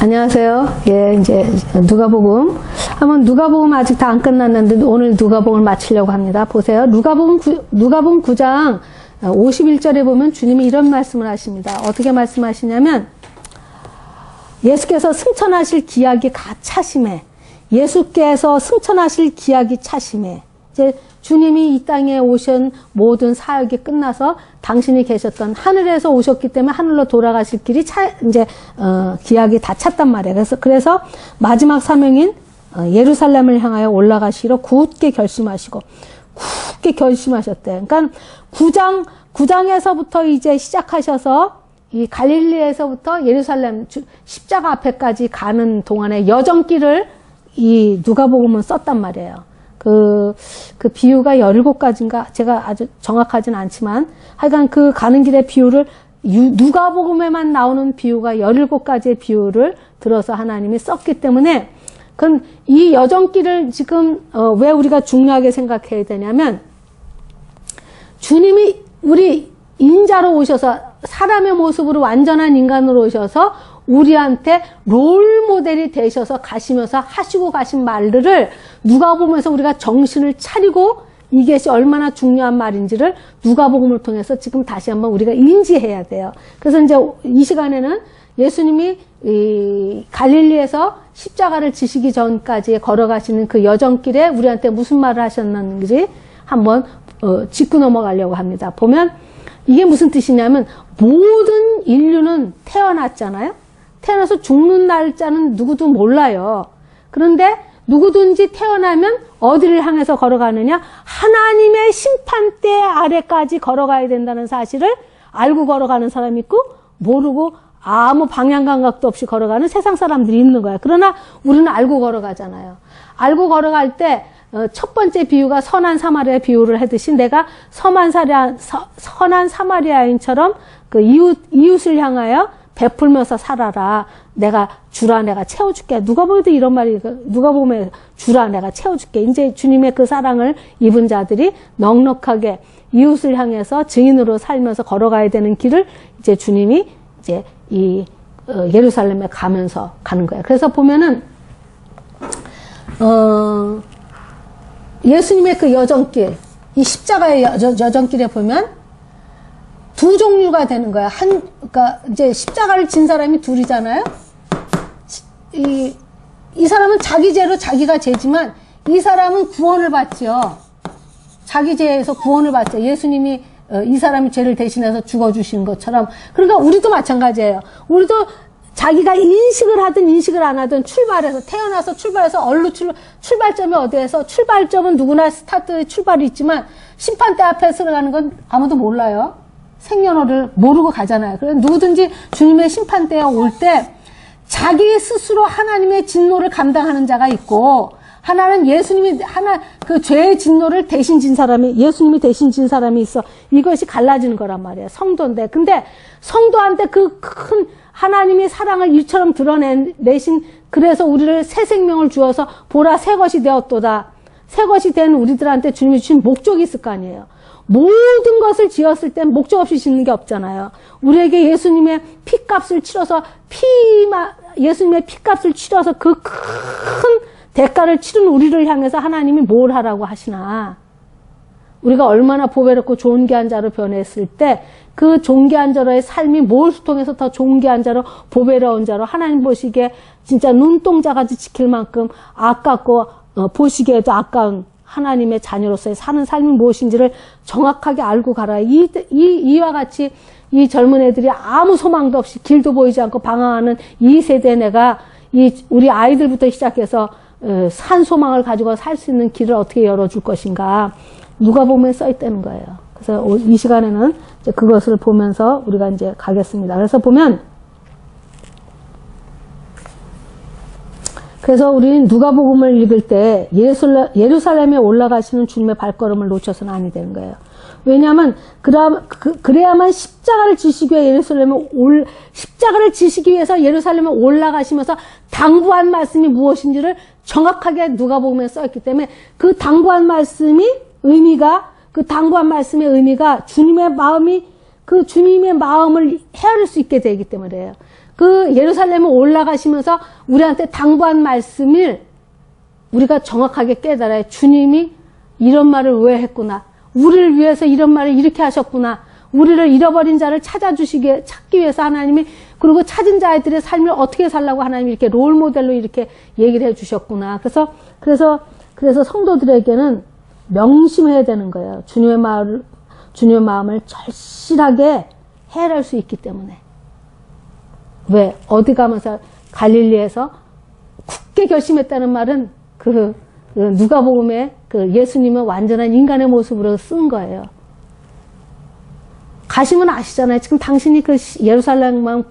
안녕하세요. 예, 이제 누가복음. 누가복음 아직 다 안 끝났는데 오늘 누가복음을 마치려고 합니다. 보세요. 누가복음 9장 51절에 보면 주님이 이런 말씀을 하십니다. 어떻게 말씀하시냐면 예수께서 승천하실 기약이 차심에, 예수께서 승천하실 기약이 차심에, 이제 주님이 이 땅에 오신 모든 사역이 끝나서 당신이 계셨던 하늘에서 오셨기 때문에 하늘로 돌아가실 길이 기약이 다 찼단 말이에요. 그래서 마지막 사명인 예루살렘을 향하여 올라가시기로 굳게 결심하셨대. 그러니까 9장에서부터 이제 시작하셔서 이 갈릴리에서부터 예루살렘 십자가 앞에까지 가는 동안에 여정길을 이 누가복음은 썼단 말이에요. 그 비유가 17가지인가? 제가 아주 정확하진 않지만, 하여간 그 가는 길의 비유를, 누가복음에만 나오는 비유가 17가지의 비유를 들어서 하나님이 썼기 때문에, 그럼 이 여정길을 지금, 왜 우리가 중요하게 생각해야 되냐면, 주님이 우리 인자로 오셔서, 사람의 모습으로 완전한 인간으로 오셔서, 우리한테 롤모델이 되셔서 가시면서 하시고 가신 말들을 누가복음에서 우리가 정신을 차리고 이것이 얼마나 중요한 말인지를 누가복음을 통해서 지금 다시 한번 우리가 인지해야 돼요. 그래서 이제 이 시간에는 예수님이 이 갈릴리에서 십자가를 지시기 전까지 걸어가시는 그 여정길에 우리한테 무슨 말을 하셨는지 한번 짚고 넘어가려고 합니다. 보면 이게 무슨 뜻이냐면 모든 인류는 태어났잖아요. 태어나서 죽는 날짜는 누구도 몰라요. 그런데 누구든지 태어나면 어디를 향해서 걸어가느냐? 하나님의 심판대 아래까지 걸어가야 된다는 사실을 알고 걸어가는 사람이 있고 모르고 아무 방향 감각도 없이 걸어가는 세상 사람들이 있는 거야. 그러나 우리는 알고 걸어가잖아요. 알고 걸어갈 때 첫 번째 비유가 선한 사마리아 비유를 하듯이 내가 선한 사마리아인처럼 그 이웃을 향하여 베풀면서 살아라. 내가 주라, 내가 채워줄게. 누가복음에도 이런 말이, 누가복음에 주라, 내가 채워줄게. 이제 주님의 그 사랑을 입은 자들이 넉넉하게 이웃을 향해서 증인으로 살면서 걸어가야 되는 길을 이제 주님이 이제 예루살렘에 가면서 가는 거예요. 그래서 보면은, 예수님의 그 여정길, 이 십자가의 여정길에 보면 두 종류가 되는 거야. 그러니까 이제 십자가를 진 사람이 둘이잖아요. 이 사람은 자기 죄로 자기가 죄지만 이 사람은 구원을 받죠. 자기 죄에서 구원을 받죠. 예수님이 이 사람이 죄를 대신해서 죽어주신 것처럼. 그러니까 우리도 마찬가지예요. 우리도 자기가 인식을 하든 인식을 안 하든 태어나서 출발해서 출발점이 어디에서, 출발점은 누구나 스타트의 출발이 있지만 심판대 앞에 서가는 건 아무도 몰라요. 생년월일 모르고 가잖아요. 그래서 누구든지 주님의 심판대에 올 때 자기 스스로 하나님의 진노를 감당하는 자가 있고, 하나는 그 죄의 진노를 대신 진 사람이, 예수님이 대신 진 사람이 있어. 이것이 갈라지는 거란 말이에요. 성도인데. 근데 성도한테 그 큰 하나님의 사랑을 이처럼 드러내신, 그래서 우리를 새 생명을 주어서 보라 새 것이 되었도다. 새 것이 된 우리들한테 주님이 주신 목적이 있을 거 아니에요. 모든 것을 지었을 땐 목적 없이 짓는 게 없잖아요. 우리에게 예수님의 피값을 치러서 그 큰 대가를 치른 우리를 향해서 하나님이 뭘 하라고 하시나. 우리가 얼마나 보배롭고 존귀한 자로 변했을 때 그 존귀한 자로의 삶이 뭘 통해서 더 존귀한 자로 보배로운 자로 하나님 보시기에 진짜 눈동자같이 지킬 만큼 아깝고 보시기에도 아까운 하나님의 자녀로서의 사는 삶이 무엇인지를 정확하게 알고 가라. 이와 같이 이 젊은 애들이 아무 소망도 없이 길도 보이지 않고 방황하는 이 세대 내가 우리 아이들부터 시작해서 산 소망을 가지고 살 수 있는 길을 어떻게 열어줄 것인가. 누가복음에 써 있다는 거예요. 그래서 이 시간에는 이제 그것을 보면서 우리가 이제 가겠습니다. 그래서 보면, 그래서 우리는 누가복음을 읽을 때 예루살렘에 올라가시는 주님의 발걸음을 놓쳐서는 아니 되는 거예요. 왜냐하면 그래야만 십자가를 지시기 위해서 예루살렘에 올라가시면서 당부한 말씀이 무엇인지를 정확하게 누가복음에 써 있기 때문에 그 당부한 말씀의 의미가 주님의 마음을 헤아릴 수 있게 되기 때문이에요. 그 예루살렘에 올라가시면서 우리한테 당부한 말씀을 우리가 정확하게 깨달아야 주님이 이런 말을 왜 했구나. 우리를 위해서 이런 말을 이렇게 하셨구나. 우리를 잃어버린 자를 찾기 위해서 하나님이, 그리고 찾은 자들의 삶을 어떻게 살라고 하나님이 이렇게 롤 모델로 이렇게 얘기를 해 주셨구나. 그래서 성도들에게는 명심해야 되는 거예요. 주님의 마음을 절실하게 헤아릴 수 있기 때문에. 왜? 어디 가면서 갈릴리에서 굳게 결심했다는 말은 그 누가복음에 그 예수님은 완전한 인간의 모습으로 쓴 거예요. 가시면 아시잖아요. 지금 당신이 그 예루살렘 마음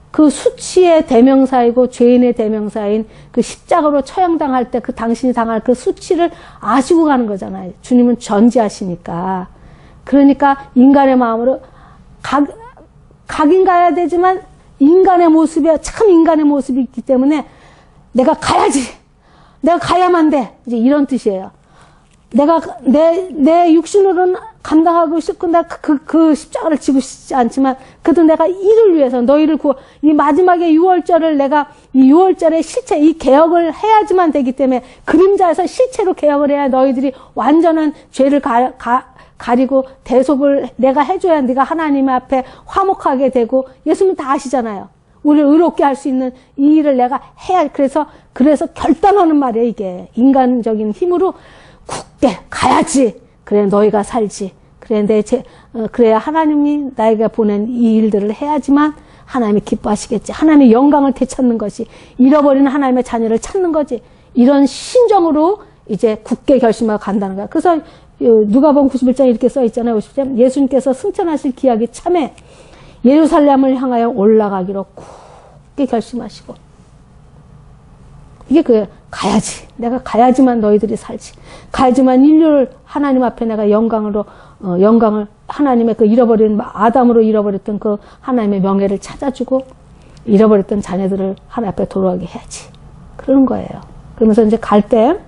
그 수치의 대명사이고 죄인의 대명사인 그 십자가로 처형당할 때 그 당신이 당할 그 수치를 아시고 가는 거잖아요. 주님은 전지하시니까. 그러니까 인간의 마음으로 가긴 가야 되지만 인간의 모습에 참 인간의 모습이 있기 때문에 내가 가야지. 내가 가야만 돼. 이제 이런 뜻이에요. 내가 내 육신으로는 감당하고 싶고 나 그 십자가를 지고 싶지 않지만 그래도 내가 이를 위해서 너희를 이 마지막에 6월절을 내가 이 6월절의 실체 이 개혁을 해야지만 되기 때문에 그림자에서 실체로 개혁을 해야 너희들이 완전한 죄를 가리고 대속을 내가 해줘야 네가 하나님 앞에 화목하게 되고 예수님 다 아시잖아요. 우리를 의롭게 할 수 있는 이 일을 내가 해야 그래서 결단하는 말이에요. 이게 인간적인 힘으로 굳게 가야지. 그래 너희가 살지. 그래 그래야 하나님이 나에게 보낸 이 일들을 해야지만 하나님이 기뻐하시겠지. 하나님의 영광을 되찾는 것이 잃어버리는 하나님의 자녀를 찾는 거지. 이런 심정으로 이제 굳게 결심하고 간다는 거야. 그래서 누가복음 91장 이렇게 써 있잖아요. 50장 예수님께서 승천하실 기약이 참에 예루살렘을 향하여 올라가기로 굳게 결심하시고 이게 가야지. 내가 가야지만 너희들이 살지. 가야지만 인류를 하나님 앞에 내가 영광을 하나님의 그 아담으로 잃어버렸던 그 하나님의 명예를 찾아주고 잃어버렸던 자녀들을 하나님 앞에 돌아오게 해야지. 그런 거예요. 그러면서 이제 갈 때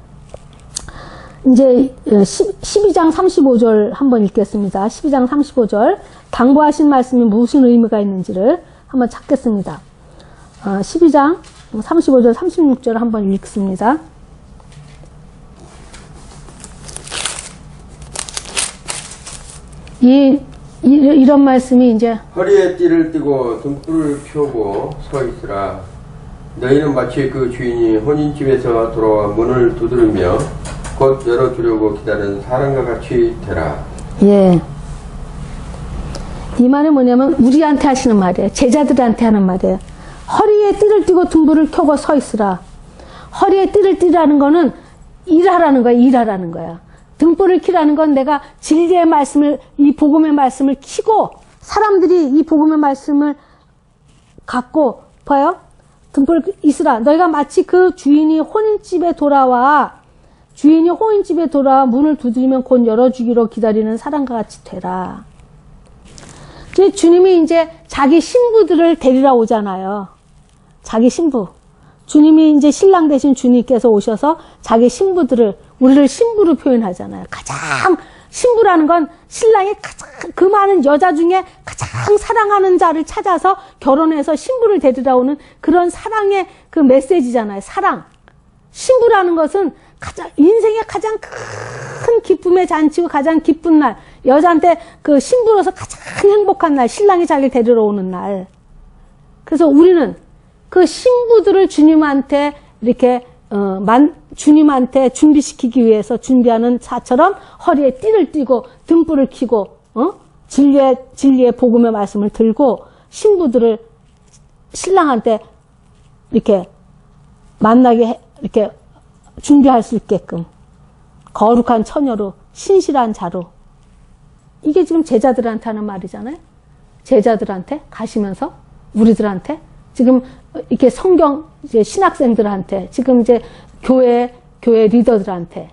이제 12장 35절 한번 읽겠습니다. 12장 35절 당부하신 말씀이 무슨 의미가 있는지를 한번 찾겠습니다. 12장 35절 36절 한번 읽습니다. 이런 말씀이 이제 허리에 띠를 띠고 등불을 켜고 서 있으라. 너희는 마치 그 주인이 혼인집에서 돌아와 문을 두드리며 곧 열어주려고 기다리는 사람과 같이 되라. 예. 이 말은 뭐냐면 우리한테 하시는 말이에요. 제자들한테 하는 말이에요. 허리에 띠를 띠고 등불을 켜고 서 있으라. 허리에 띠를 띠라는 거는 일하라는 거야. 일하라는 거야. 등불을 켜라는 건 내가 진리의 말씀을 이 복음의 말씀을 켜고 사람들이 이 복음의 말씀을 갖고 봐요. 등불을 있으라. 너희가 마치 그 주인이 혼인집에 돌아와 문을 두드리면 곧 열어주기로 기다리는 사람과 같이 되라. 주님이 이제 자기 신부들을 데리러 오잖아요. 자기 신부. 주님이 이제 신랑 대신 주님께서 오셔서 자기 신부들을, 우리를 신부로 표현하잖아요. 가장, 신부라는 건 신랑이 가장, 그 많은 여자 중에 가장 사랑하는 자를 찾아서 결혼해서 신부를 데리러 오는 그런 사랑의 그 메시지잖아요. 사랑. 신부라는 것은 인생의 가장 큰 기쁨의 잔치고 가장 기쁜 날. 여자한테 그 신부로서 가장 행복한 날. 신랑이 자기를 데리러 오는 날. 그래서 우리는 그 신부들을 주님한테 이렇게 주님한테 준비시키기 위해서 준비하는 자처럼 허리에 띠를 띠고 등불을 켜고 진리의 복음의 말씀을 들고 신부들을 신랑한테 이렇게 만나게 이렇게 준비할 수 있게끔 거룩한 처녀로 신실한 자로 이게 지금 제자들한테 하는 말이잖아요. 제자들한테 가시면서 우리들한테 지금 이렇게 성경 이제 신학생들한테 지금 이제 교회 리더들한테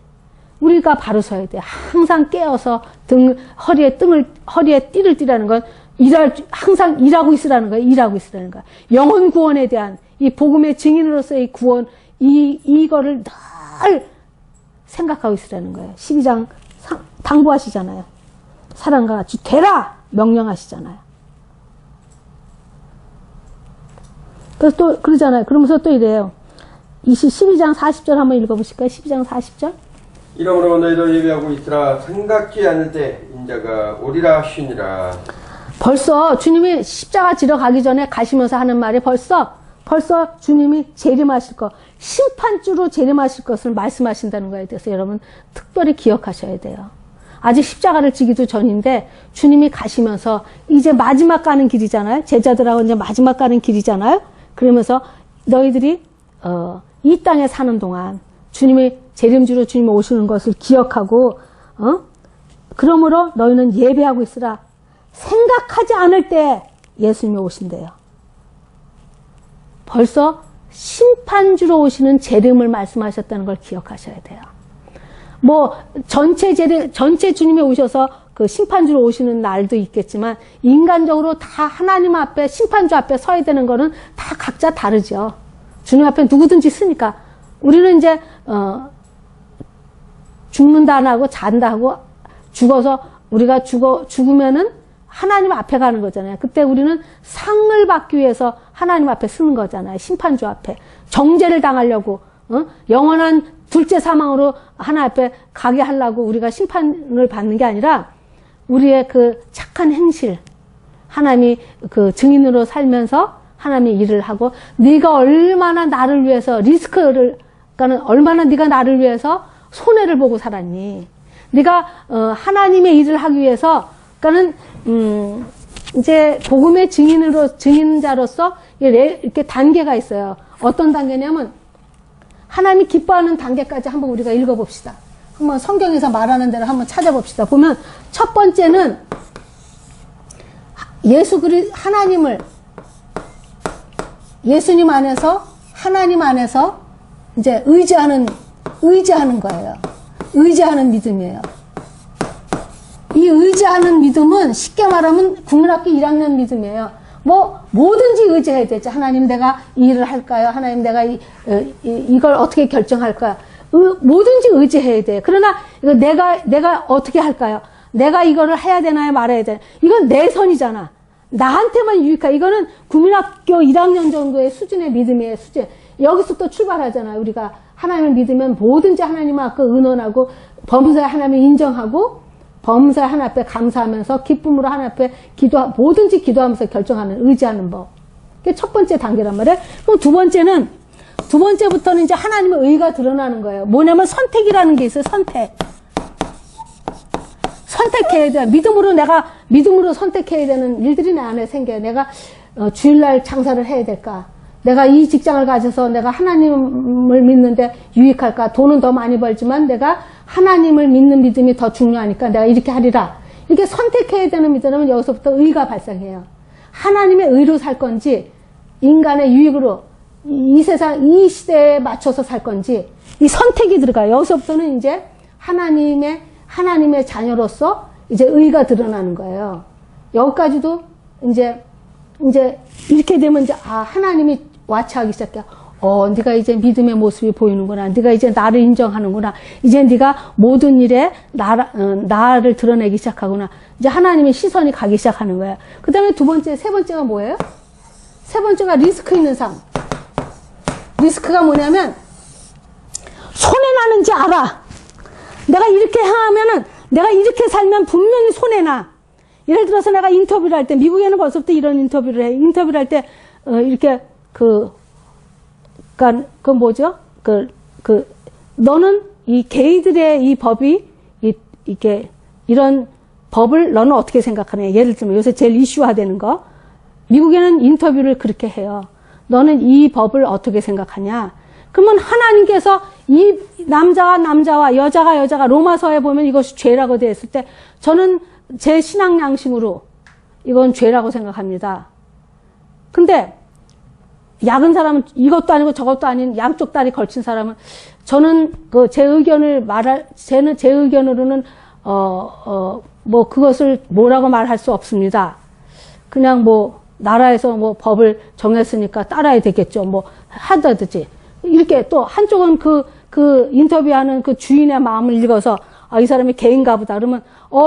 우리가 바로 서야 돼. 항상 깨어서 허리에 띠를 띠라는 건 항상 일하고 있으라는 거야. 일하고 있으라는 거야. 영혼 구원에 대한 이 복음의 증인으로서의 구원 이거를 늘 생각하고 있으라는 거예요. 12장 당부하시잖아요. 사랑과 같이 되라 명령하시잖아요. 그래서 또 그러잖아요. 그러면서 또 이래요. 12장 40절 한번 읽어보실까요? 12장 40절. 이러므로 너희도 예배하고 있으라. 생각지 않을 때 인자가 오리라 하시니라. 벌써 주님이 십자가 지러 가기 전에 가시면서 하는 말이 벌써 주님이 재림하실 것, 심판주로 재림하실 것을 말씀하신다는 거에 대해서 여러분 특별히 기억하셔야 돼요. 아직 십자가를 지기도 전인데 주님이 가시면서 이제 마지막 가는 길이잖아요. 제자들하고 이제 마지막 가는 길이잖아요. 그러면서 너희들이 이 땅에 사는 동안 주님이 재림주로 주님이 오시는 것을 기억하고 그러므로 너희는 예배하고 있으라. 생각하지 않을 때 예수님이 오신대요. 벌써 심판주로 오시는 재림을 말씀하셨다는 걸 기억하셔야 돼요. 뭐 전체 주님이 오셔서 그 심판주로 오시는 날도 있겠지만 인간적으로 다 하나님 앞에 심판주 앞에 서야 되는 거는 다 각자 다르죠. 주님 앞에 누구든지 쓰니까 우리는 이제 죽는다 하고 잔다 하고 죽어서 우리가 죽으면은 하나님 앞에 가는 거잖아요. 그때 우리는 상을 받기 위해서 하나님 앞에 쓰는 거잖아요. 심판주 앞에. 정죄를 당하려고, 영원한 둘째 사망으로 하나님 앞에 가게 하려고 우리가 심판을 받는 게 아니라 우리의 그 착한 행실, 하나님이 그 증인으로 살면서 하나님이 일을 하고 네가 얼마나 나를 위해서 리스크를, 그러니까 얼마나 네가 나를 위해서 손해를 보고 살았니? 네가 하나님의 일을 하기 위해서, 그러니까는 이제 복음의 증인자로서 이렇게 단계가 있어요. 어떤 단계냐면 하나님이 기뻐하는 단계까지 한번 우리가 읽어봅시다. 한번 성경에서 말하는 대로 한번 찾아봅시다. 보면 첫 번째는 예수님 안에서 하나님 안에서 이제 의지하는 거예요. 의지하는 믿음이에요. 이 의지하는 믿음은 쉽게 말하면 국민학교 1학년 믿음이에요. 뭐 뭐든지 의지해야 되죠. 하나님 내가 이 일을 할까요? 하나님 내가 이걸 어떻게 결정할까요? 뭐든지 의지해야 돼요. 그러나 이거 내가 어떻게 할까요? 내가 이거를 해야 되나요? 말아야 되나요? 이건 내 선이잖아. 나한테만 유익하. 이거는 국민학교 1학년 정도의 수준의 믿음이에요. 수준. 여기서 또 출발하잖아요. 우리가 하나님을 믿으면 뭐든지 하나님 앞에 의논하고 범사에 하나님을 인정하고 범사에 하나님 앞에 감사하면서 기쁨으로 하나님 앞에 뭐든지 기도하면서 결정하는, 의지하는 법. 그게 첫 번째 단계란 말이에요. 그럼 두 번째부터는 이제 하나님의 의가 드러나는 거예요. 뭐냐면 선택이라는 게 있어요. 선택해야 돼. 믿음으로 선택해야 되는 일들이 내 안에 생겨요. 내가 주일날 장사를 해야 될까? 내가 이 직장을 가져서 내가 하나님을 믿는데 유익할까? 돈은 더 많이 벌지만 내가 하나님을 믿는 믿음이 더 중요하니까 내가 이렇게 하리라. 이렇게 선택해야 되는 믿음은 여기서부터 의가 발생해요. 하나님의 의로 살 건지 인간의 유익으로 이 세상, 이 시대에 맞춰서 살 건지 이 선택이 들어가요. 여기서부터는 이제 하나님의 자녀로서 이제 의가 드러나는 거예요. 여기까지도 이제 이렇게 되면 이제 하나님이 와치하기 시작해요. 네가 이제 믿음의 모습이 보이는구나. 네가 이제 나를 인정하는구나. 이제 네가 모든 일에 나를 드러내기 시작하구나. 이제 하나님의 시선이 가기 시작하는 거예요. 그 다음에 세 번째가 뭐예요? 세 번째가 리스크 있는 삶. 리스크가 뭐냐면 손해나는지 알아. 내가 이렇게 하면은 내가 이렇게 살면 분명히 손해나. 예를 들어서 내가 인터뷰를 할 때, 미국에는 벌써부터 이런 인터뷰를 해. 인터뷰를 할 때 이렇게 너는 이 게이들의 이 법이 이런 법을 너는 어떻게 생각하냐. 예를 들면 요새 제일 이슈화되는 거. 미국에는 인터뷰를 그렇게 해요. 너는 이 법을 어떻게 생각하냐. 그러면 하나님께서 이 남자와 여자가 로마서에 보면 이것이 죄라고 되어 있을 때 저는 제 신앙 양심으로 이건 죄라고 생각합니다. 근데 약은 사람은 이것도 아니고 저것도 아닌 양쪽 다리 걸친 사람은 저는 제 의견으로는 뭐 그것을 뭐라고 말할 수 없습니다. 그냥 뭐 나라에서 뭐 법을 정했으니까 따라야 되겠죠. 뭐 하다든지 이렇게 또 한쪽은 그 인터뷰하는 그 주인의 마음을 읽어서 이 사람이 개인가 보다. 그러면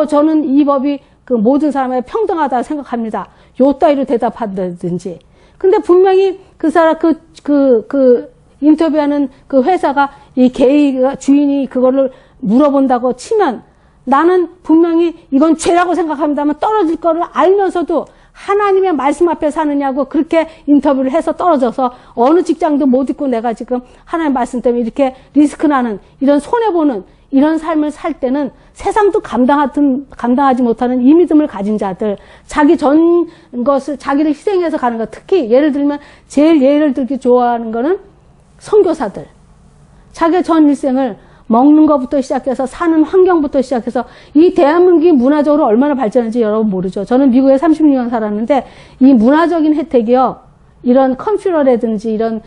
저는 이 법이 그 모든 사람에게 평등하다 생각합니다. 요 따위로 대답한다든지. 근데 분명히 그 사람, 인터뷰하는 그 회사가 이 게이가 주인이 그거를 물어본다고 치면 나는 분명히 이건 죄라고 생각합니다만 떨어질 거를 알면서도 하나님의 말씀 앞에 사느냐고 그렇게 인터뷰를 해서 떨어져서 어느 직장도 못 있고 내가 지금 하나님의 말씀 때문에 이렇게 리스크 나는 이런 손해보는 이런 삶을 살 때는 세상도 감당하지 못하는 이 믿음을 가진 자들, 자기 전 것을 자기를 희생해서 가는 것, 특히 예를 들면 제일 예를 들기 좋아하는 거는 선교사들. 자기 전 일생을 먹는 것부터 시작해서 사는 환경부터 시작해서 이 대한민국이 문화적으로 얼마나 발전했는지 여러분 모르죠. 저는 미국에 36년 살았는데 이 문화적인 혜택이요. 이런 컴퓨터라든지 이런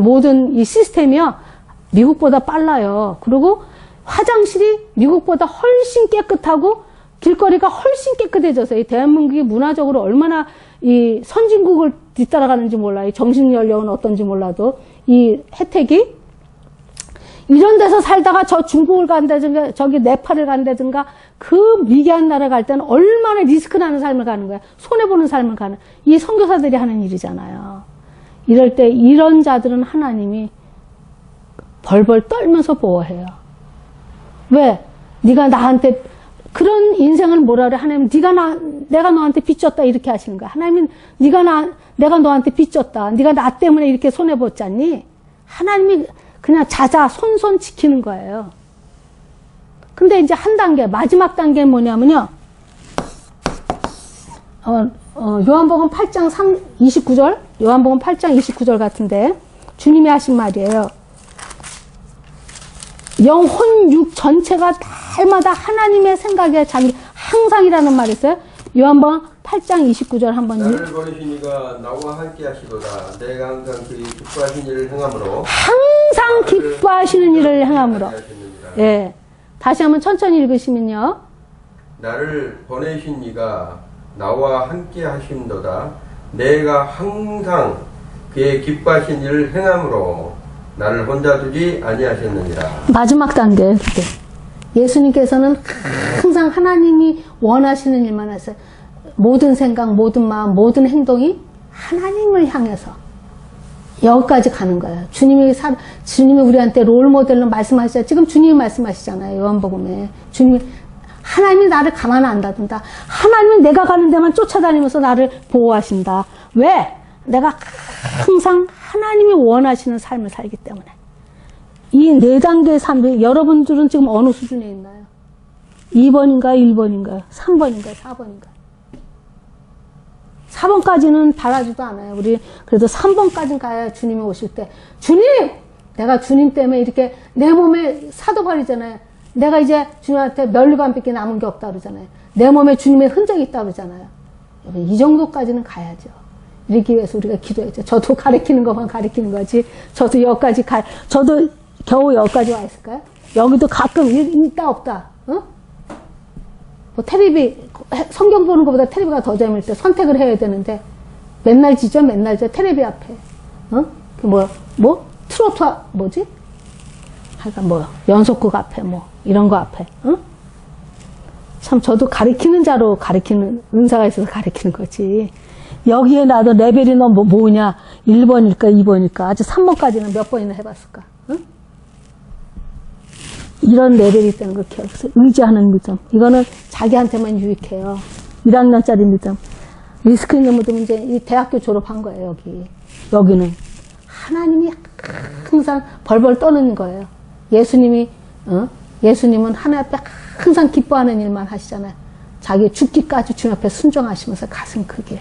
모든 이 시스템이요. 미국보다 빨라요. 그리고 화장실이 미국보다 훨씬 깨끗하고 길거리가 훨씬 깨끗해져서 이 대한민국이 문화적으로 얼마나 이 선진국을 뒤따라가는지 몰라요. 정신연령은 어떤지 몰라도 이 혜택이 이런 데서 살다가 저 중국을 간다든가 저기 네팔을 간다든가 그 미개한 나라 갈 때는 얼마나 리스크 나는 삶을 가는 거야. 손해보는 삶을 가는 이 선교사들이 하는 일이잖아요. 이럴 때 이런 자들은 하나님이 벌벌 떨면서 보호해요. 왜? 네가 나한테 그런 인생을 뭐라 그래? 하나님 내가 너한테 빚졌다 이렇게 하시는 거야. 하나님은 내가 너한테 빚졌다. 네가 나 때문에 이렇게 손해봤잖니? 하나님이 그냥 손손 지키는 거예요. 근데 이제 한 단계, 마지막 단계는 뭐냐면요. 요한복음 8장 29절, 요한복음 8장 29절 같은데, 주님이 하신 말이에요. 영혼 육 전체가 날마다 하나님의 생각에 항상이라는 말이 있어요. 요한복음 8장 29절 한번 나를 버리신 이가 나와 함께 하시도다. 내가 항상 그의 기뻐하신 일을 행함으로 항상 기뻐하시는 일을 행함으로. 예. 다시 한번 천천히 읽으시면요. 나를 보내신 이가 나와 함께 하심도다. 내가 항상 그의 기뻐하신 일을 행함으로 나를 혼자 두지 아니하셨느니라. 마지막 단계. 예수님께서는 항상 하나님이 원하시는 일만 하세요. 모든 생각, 모든 마음, 모든 행동이 하나님을 향해서 여기까지 가는 거예요. 주님이 우리한테 롤 모델로 말씀하시잖아요. 지금 주님이 말씀하시잖아요. 요한복음에. 하나님이 나를 가만 안 놔둔다. 하나님은 내가 가는 데만 쫓아다니면서 나를 보호하신다. 왜? 내가 항상 하나님이 원하시는 삶을 살기 때문에. 이 네 단계의 삶, 여러분들은 지금 어느 수준에 있나요? 2번인가요? 1번인가요? 3번인가요? 4번인가요? 4번까지는 바라지도 않아요. 우리 그래도 3번까지는 가야 주님이 오실 때 주님! 내가 주님 때문에 이렇게 내 몸에 사도 바리잖아요. 내가 이제 주님한테 면류관밖에 남은 게 없다 그러잖아요. 내 몸에 주님의 흔적이 있다 그러잖아요. 이 정도까지는 가야죠. 이렇게 위해서 우리가 기도했죠. 저도 가르치는 것만 가르치는 거지. 저도 겨우 여기까지 와 있을까요? 여기도 가끔 있다 없다. 어? 뭐 테레비 성경 보는 것보다 테레비가 더 재미일 때 선택을 해야 되는데 맨날 지죠. 테레비 앞에 트로트 뭐지? 하여간 연속극 앞에 이런 거 앞에 참 저도 가르치는 자로 가르치는 은사가 있어서 가르치는 거지. 여기에 나도 레벨이 너 뭐냐 1번일까 2번일까 아직 3번까지는 몇 번이나 해봤을까? 응? 이런 레벨이 있다는 걸 기억해서 의지하는 믿음. 이거는 자기한테만 유익해요. 1학년짜리 믿음. 리스크 있는 믿음 이제 이 대학교 졸업한 거예요. 여기는 하나님이 항상 벌벌 떠는 거예요. 예수님은 하나님 앞에 항상 기뻐하는 일만 하시잖아요. 자기 죽기까지 주님 앞에 순종하시면서 가슴 크게.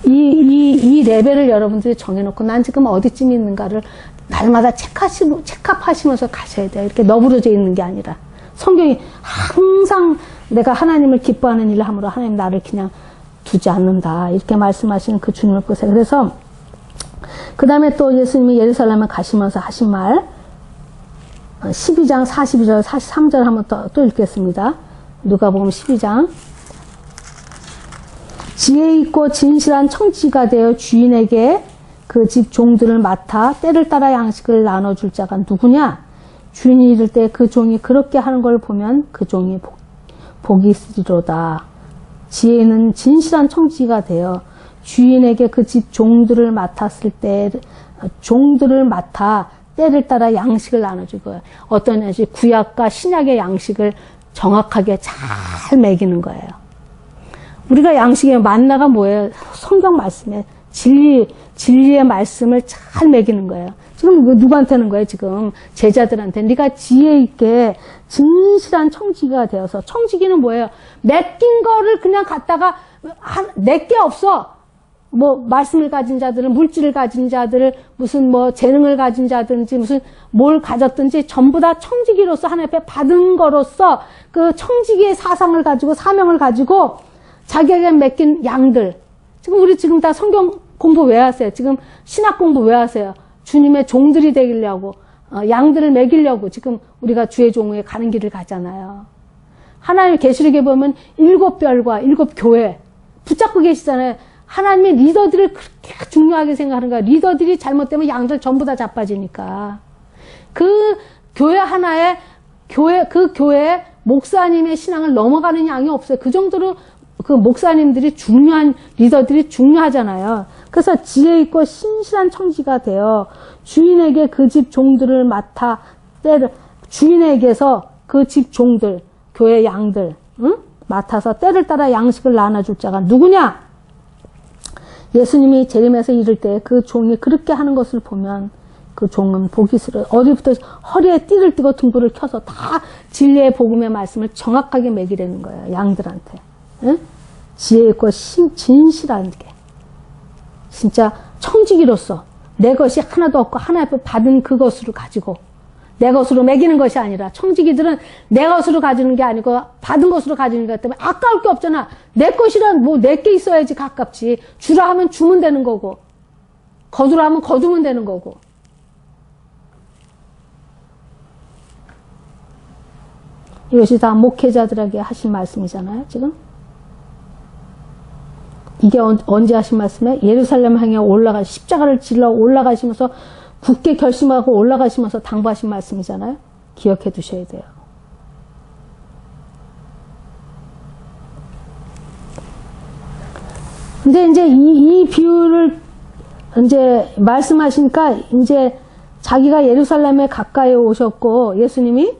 이 레벨을 여러분들이 정해놓고 난 지금 어디쯤 있는가를 날마다 체크하시면서 가셔야 돼요. 이렇게 너부러져 있는 게 아니라. 성경이 항상 내가 하나님을 기뻐하는 일을 함으로 하나님 나를 그냥 두지 않는다. 이렇게 말씀하시는 그 주님을 보세요. 그래서 그 다음에 또 예수님이 예루살렘에 가시면서 하신 말 12장 42절 43절 한번 또 읽겠습니다. 누가복음 12장 지혜 있고 진실한 청지가 되어 주인에게 그 집 종들을 맡아 때를 따라 양식을 나눠줄 자가 누구냐? 주인이 이를 때 그 종이 그렇게 하는 걸 보면 그 종이 복이 있으리로다. 지혜는 진실한 청지가 되어 주인에게 그 집 종들을 맡았을 때 종들을 맡아 때를 따라 양식을 나눠주고 어떤 양식 구약과 신약의 양식을 정확하게 잘 먹이는 거예요. 우리가 양식의 만나가 뭐예요? 성경 말씀에 진리의 말씀을 잘 먹이는 거예요. 지금 누구한테 하는 거예요? 지금 제자들한테. 네가 지혜 있게 진실한 청지기가 되어서 청지기는 뭐예요? 맡긴 거를 그냥 갖다가 내게 없어. 뭐 말씀을 가진 자들은 물질을 가진 자들을 무슨 뭐 재능을 가진 자든지 무슨 뭘 가졌든지 전부 다 청지기로서 하나님 앞에 받은 거로서 그 청지기의 사상을 가지고 사명을 가지고 자기에게 맡긴 양들. 지금 우리 지금 다 성경 공부 왜 하세요? 지금 신학 공부 왜 하세요? 주님의 종들이 되려고 양들을 먹이려고 지금 우리가 주의 종에 가는 길을 가잖아요. 하나님 계시록에 보면 7별과 7교회 붙잡고 계시잖아요. 하나님의 리더들을 그렇게 중요하게 생각하는 거야. 리더들이 잘못되면 양들 전부 다 자빠지니까. 그 교회 하나에 그 교회에 목사님의 신앙을 넘어가는 양이 없어요. 그 정도로 그 목사님들이 중요한 리더들이 중요하잖아요. 그래서 지혜 있고 신실한 청지가 되어 주인에게 그 집 종들을 맡아 주인에게서 그 집 종들 교회 양들 맡아서 때를 따라 양식을 나눠줄 자가 누구냐? 예수님이 재림에서 이를 때 그 종이 그렇게 하는 것을 보면 그 종은 보기스러워. 어디부터 허리에 띠를 띠고 등불을 켜서 다 진리의 복음의 말씀을 정확하게 먹이려는 거예요. 양들한테. 응? 지혜 있고 진실한 게. 진짜 청지기로서 내 것이 하나도 없고 하나님 앞에 받은 그것으로 가지고 내 것으로 먹이는 것이 아니라 청지기들은 내 것으로 가지는 게 아니고 받은 것으로 가지는 것 때문에 아까울 게 없잖아. 내 것이란 뭐 내게 있어야지 가깝지. 주라 하면 주면 되는 거고 거두라 하면 거두면 되는 거고. 이것이 다 목회자들에게 하신 말씀이잖아요. 지금 이게 언제 하신 말씀이에요? 예루살렘 향해 십자가를 질러 올라가시면서 굳게 결심하고 올라가시면서 당부하신 말씀이잖아요. 기억해 두셔야 돼요. 근데 이제 이 비유를 이제 말씀하시니까 이제 자기가 예루살렘에 가까이 오셨고 예수님이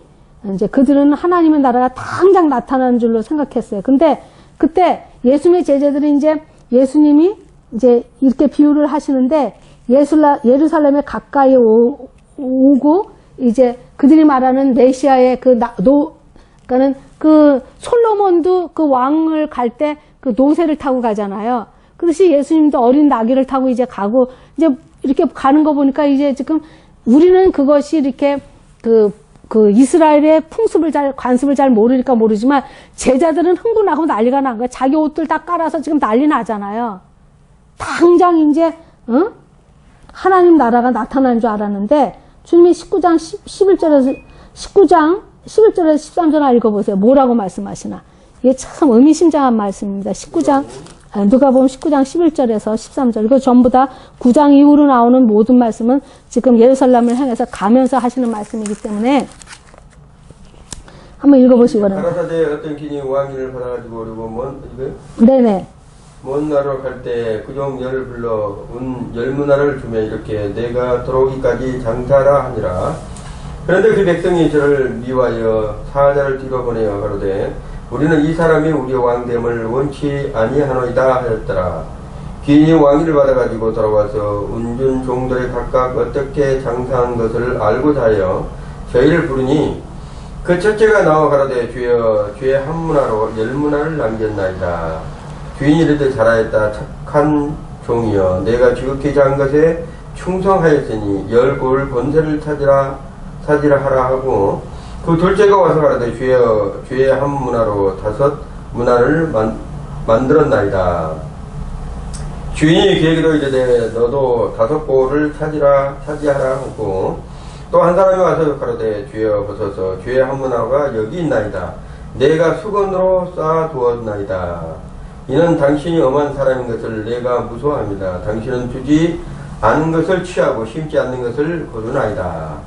이제 그들은 하나님의 나라가 당장 나타나는 줄로 생각했어요. 근데 그때 예수님의 제자들이 이제 예수님이 이제 이렇게 비유를 하시는데 예루살렘에 가까이 오고 이제 그들이 말하는 메시아의 그러니까는 그 솔로몬도 그 왕을 갈 때 그 노새를 타고 가잖아요. 그렇듯이 예수님도 어린 나귀를 타고 이제 가고 이제 이렇게 가는 거 보니까 이제 지금 우리는 그것이 이렇게 그 이스라엘의 관습을 잘 모르니까 모르지만 제자들은 흥분하고 난리가 난 거야. 자기 옷들 다 깔아서 지금 난리 나잖아요. 당장 이제 하나님 나라가 나타나는 줄 알았는데 주님이 19장 11절에서 13절 읽어보세요. 뭐라고 말씀하시나. 이게 참 의미심장한 말씀입니다. 19장 누가 보면 19장 11절에서 13절 이거 전부 다 9장 이후로 나오는 모든 말씀은 지금 예루살렘을 향해서 가면서 하시는 말씀이기 때문에 한번 읽어보시기 바랍니다. 가라사대 어떤 기니 왕위를 받아가지고 그리고 네네. 먼 나라로 갈 때 그종 열을 불러 열문화를 주며 이렇게 내가 돌아오기까지 장사라 하니라. 그런데 그 백성이 저를 미워하여 사자를 뒤로 보내어 가로되 우리는 이 사람이 우리 왕됨을 원치 아니하노이다 하였더라. 귀인이 왕위를 받아가지고 돌아와서 운준 종들의 각각 어떻게 장사한 것을 알고자 하여 저희를 부르니 그 첫째가 나와 가로되 주여 주의 한 문화로 10문화를 남겼나이다. 주인이 이르되 잘하였다. 착한 종이여 내가 지극히 작은 것에 충성하였으니 10골 권세를 사지라 하라 하고 그 둘째가 와서 가라되 주여 주의 한 문화로 5문화를 만들었나이다. 주인이 그에게로 이르되 너도 5골을 차지하라 하고 또 한 사람이 와서 가로되 주여 보소서 주의 한 문화가 여기 있나이다. 내가 수건으로 쌓아두었나이다. 이는 당신이 엄한 사람인 것을 내가 무서워합니다. 당신은 주지 않은 것을 취하고 심지 않는 것을 거두나이다.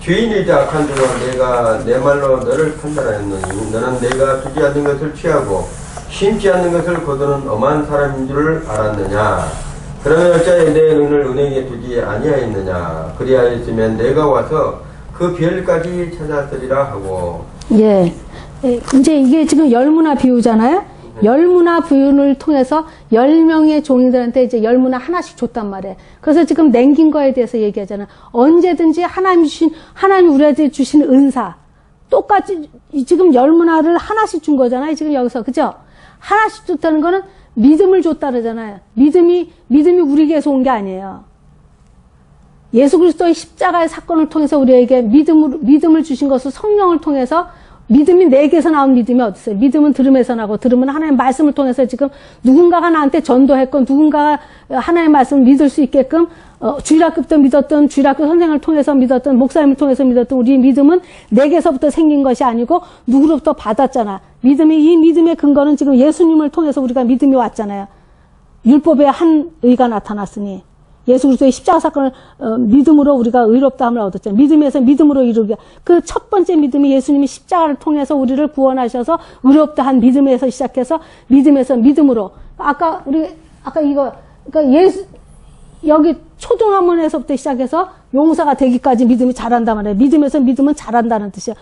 죄인이자 악한 자로 내가 내 말로 너를 판단하였노니 너는 내가 두지 않는 것을 취하고 심지 않는 것을 거두는 엄한 사람인 줄을 알았느냐. 그러면 어찌하여 내 눈을 은행에 두지 아니하였느냐. 그리하였으면 내가 와서 그 별까지 찾았으리라 하고. 예. 이제 이게 지금 열무나 비유잖아요. 열무나 비유를 통해서 10명의 종인들한테 이제 열무나 하나씩 줬단 말이에요. 그래서 지금 남긴 거에 대해서 얘기하잖아요. 언제든지 하나님 우리한테 주신 은사. 똑같이 지금 열무나를 하나씩 준 거잖아요. 지금 여기서. 그죠? 하나씩 줬다는 거는 믿음을 줬다 그러잖아요. 믿음이 우리에게서 온 게 아니에요. 예수 그리스도의 십자가의 사건을 통해서 우리에게 믿음을 주신 것을 성령을 통해서 믿음이 내게서 나온 믿음이 어디 있어요? 믿음은 들음에서 나고 들음은 하나님의 말씀을 통해서 지금 누군가가 나한테 전도했건 누군가가 하나님의 말씀을 믿을 수 있게끔 주일학교 때 믿었던 주일학교 선생을 통해서 믿었던 목사님을 통해서 믿었던 우리 믿음은 내게서부터 생긴 것이 아니고 누구로부터 받았잖아. 이 믿음의 근거는 지금 예수님을 통해서 우리가 믿음이 왔잖아요. 율법에 한 의가 나타났으니 예수 그리스도의 십자가 사건을 믿음으로 우리가 의롭다함을 얻었잖아요. 믿음에서 믿음으로 이루게. 그 첫 번째 믿음이 예수님이 십자가를 통해서 우리를 구원하셔서 의롭다 한 믿음에서 시작해서 믿음에서 믿음으로. 아까 이거 그러니까 여기 초등학문에서부터 시작해서 용사가 되기까지 믿음이 자란단 말이에요. 믿음에서 믿음은 자란다는 뜻이야.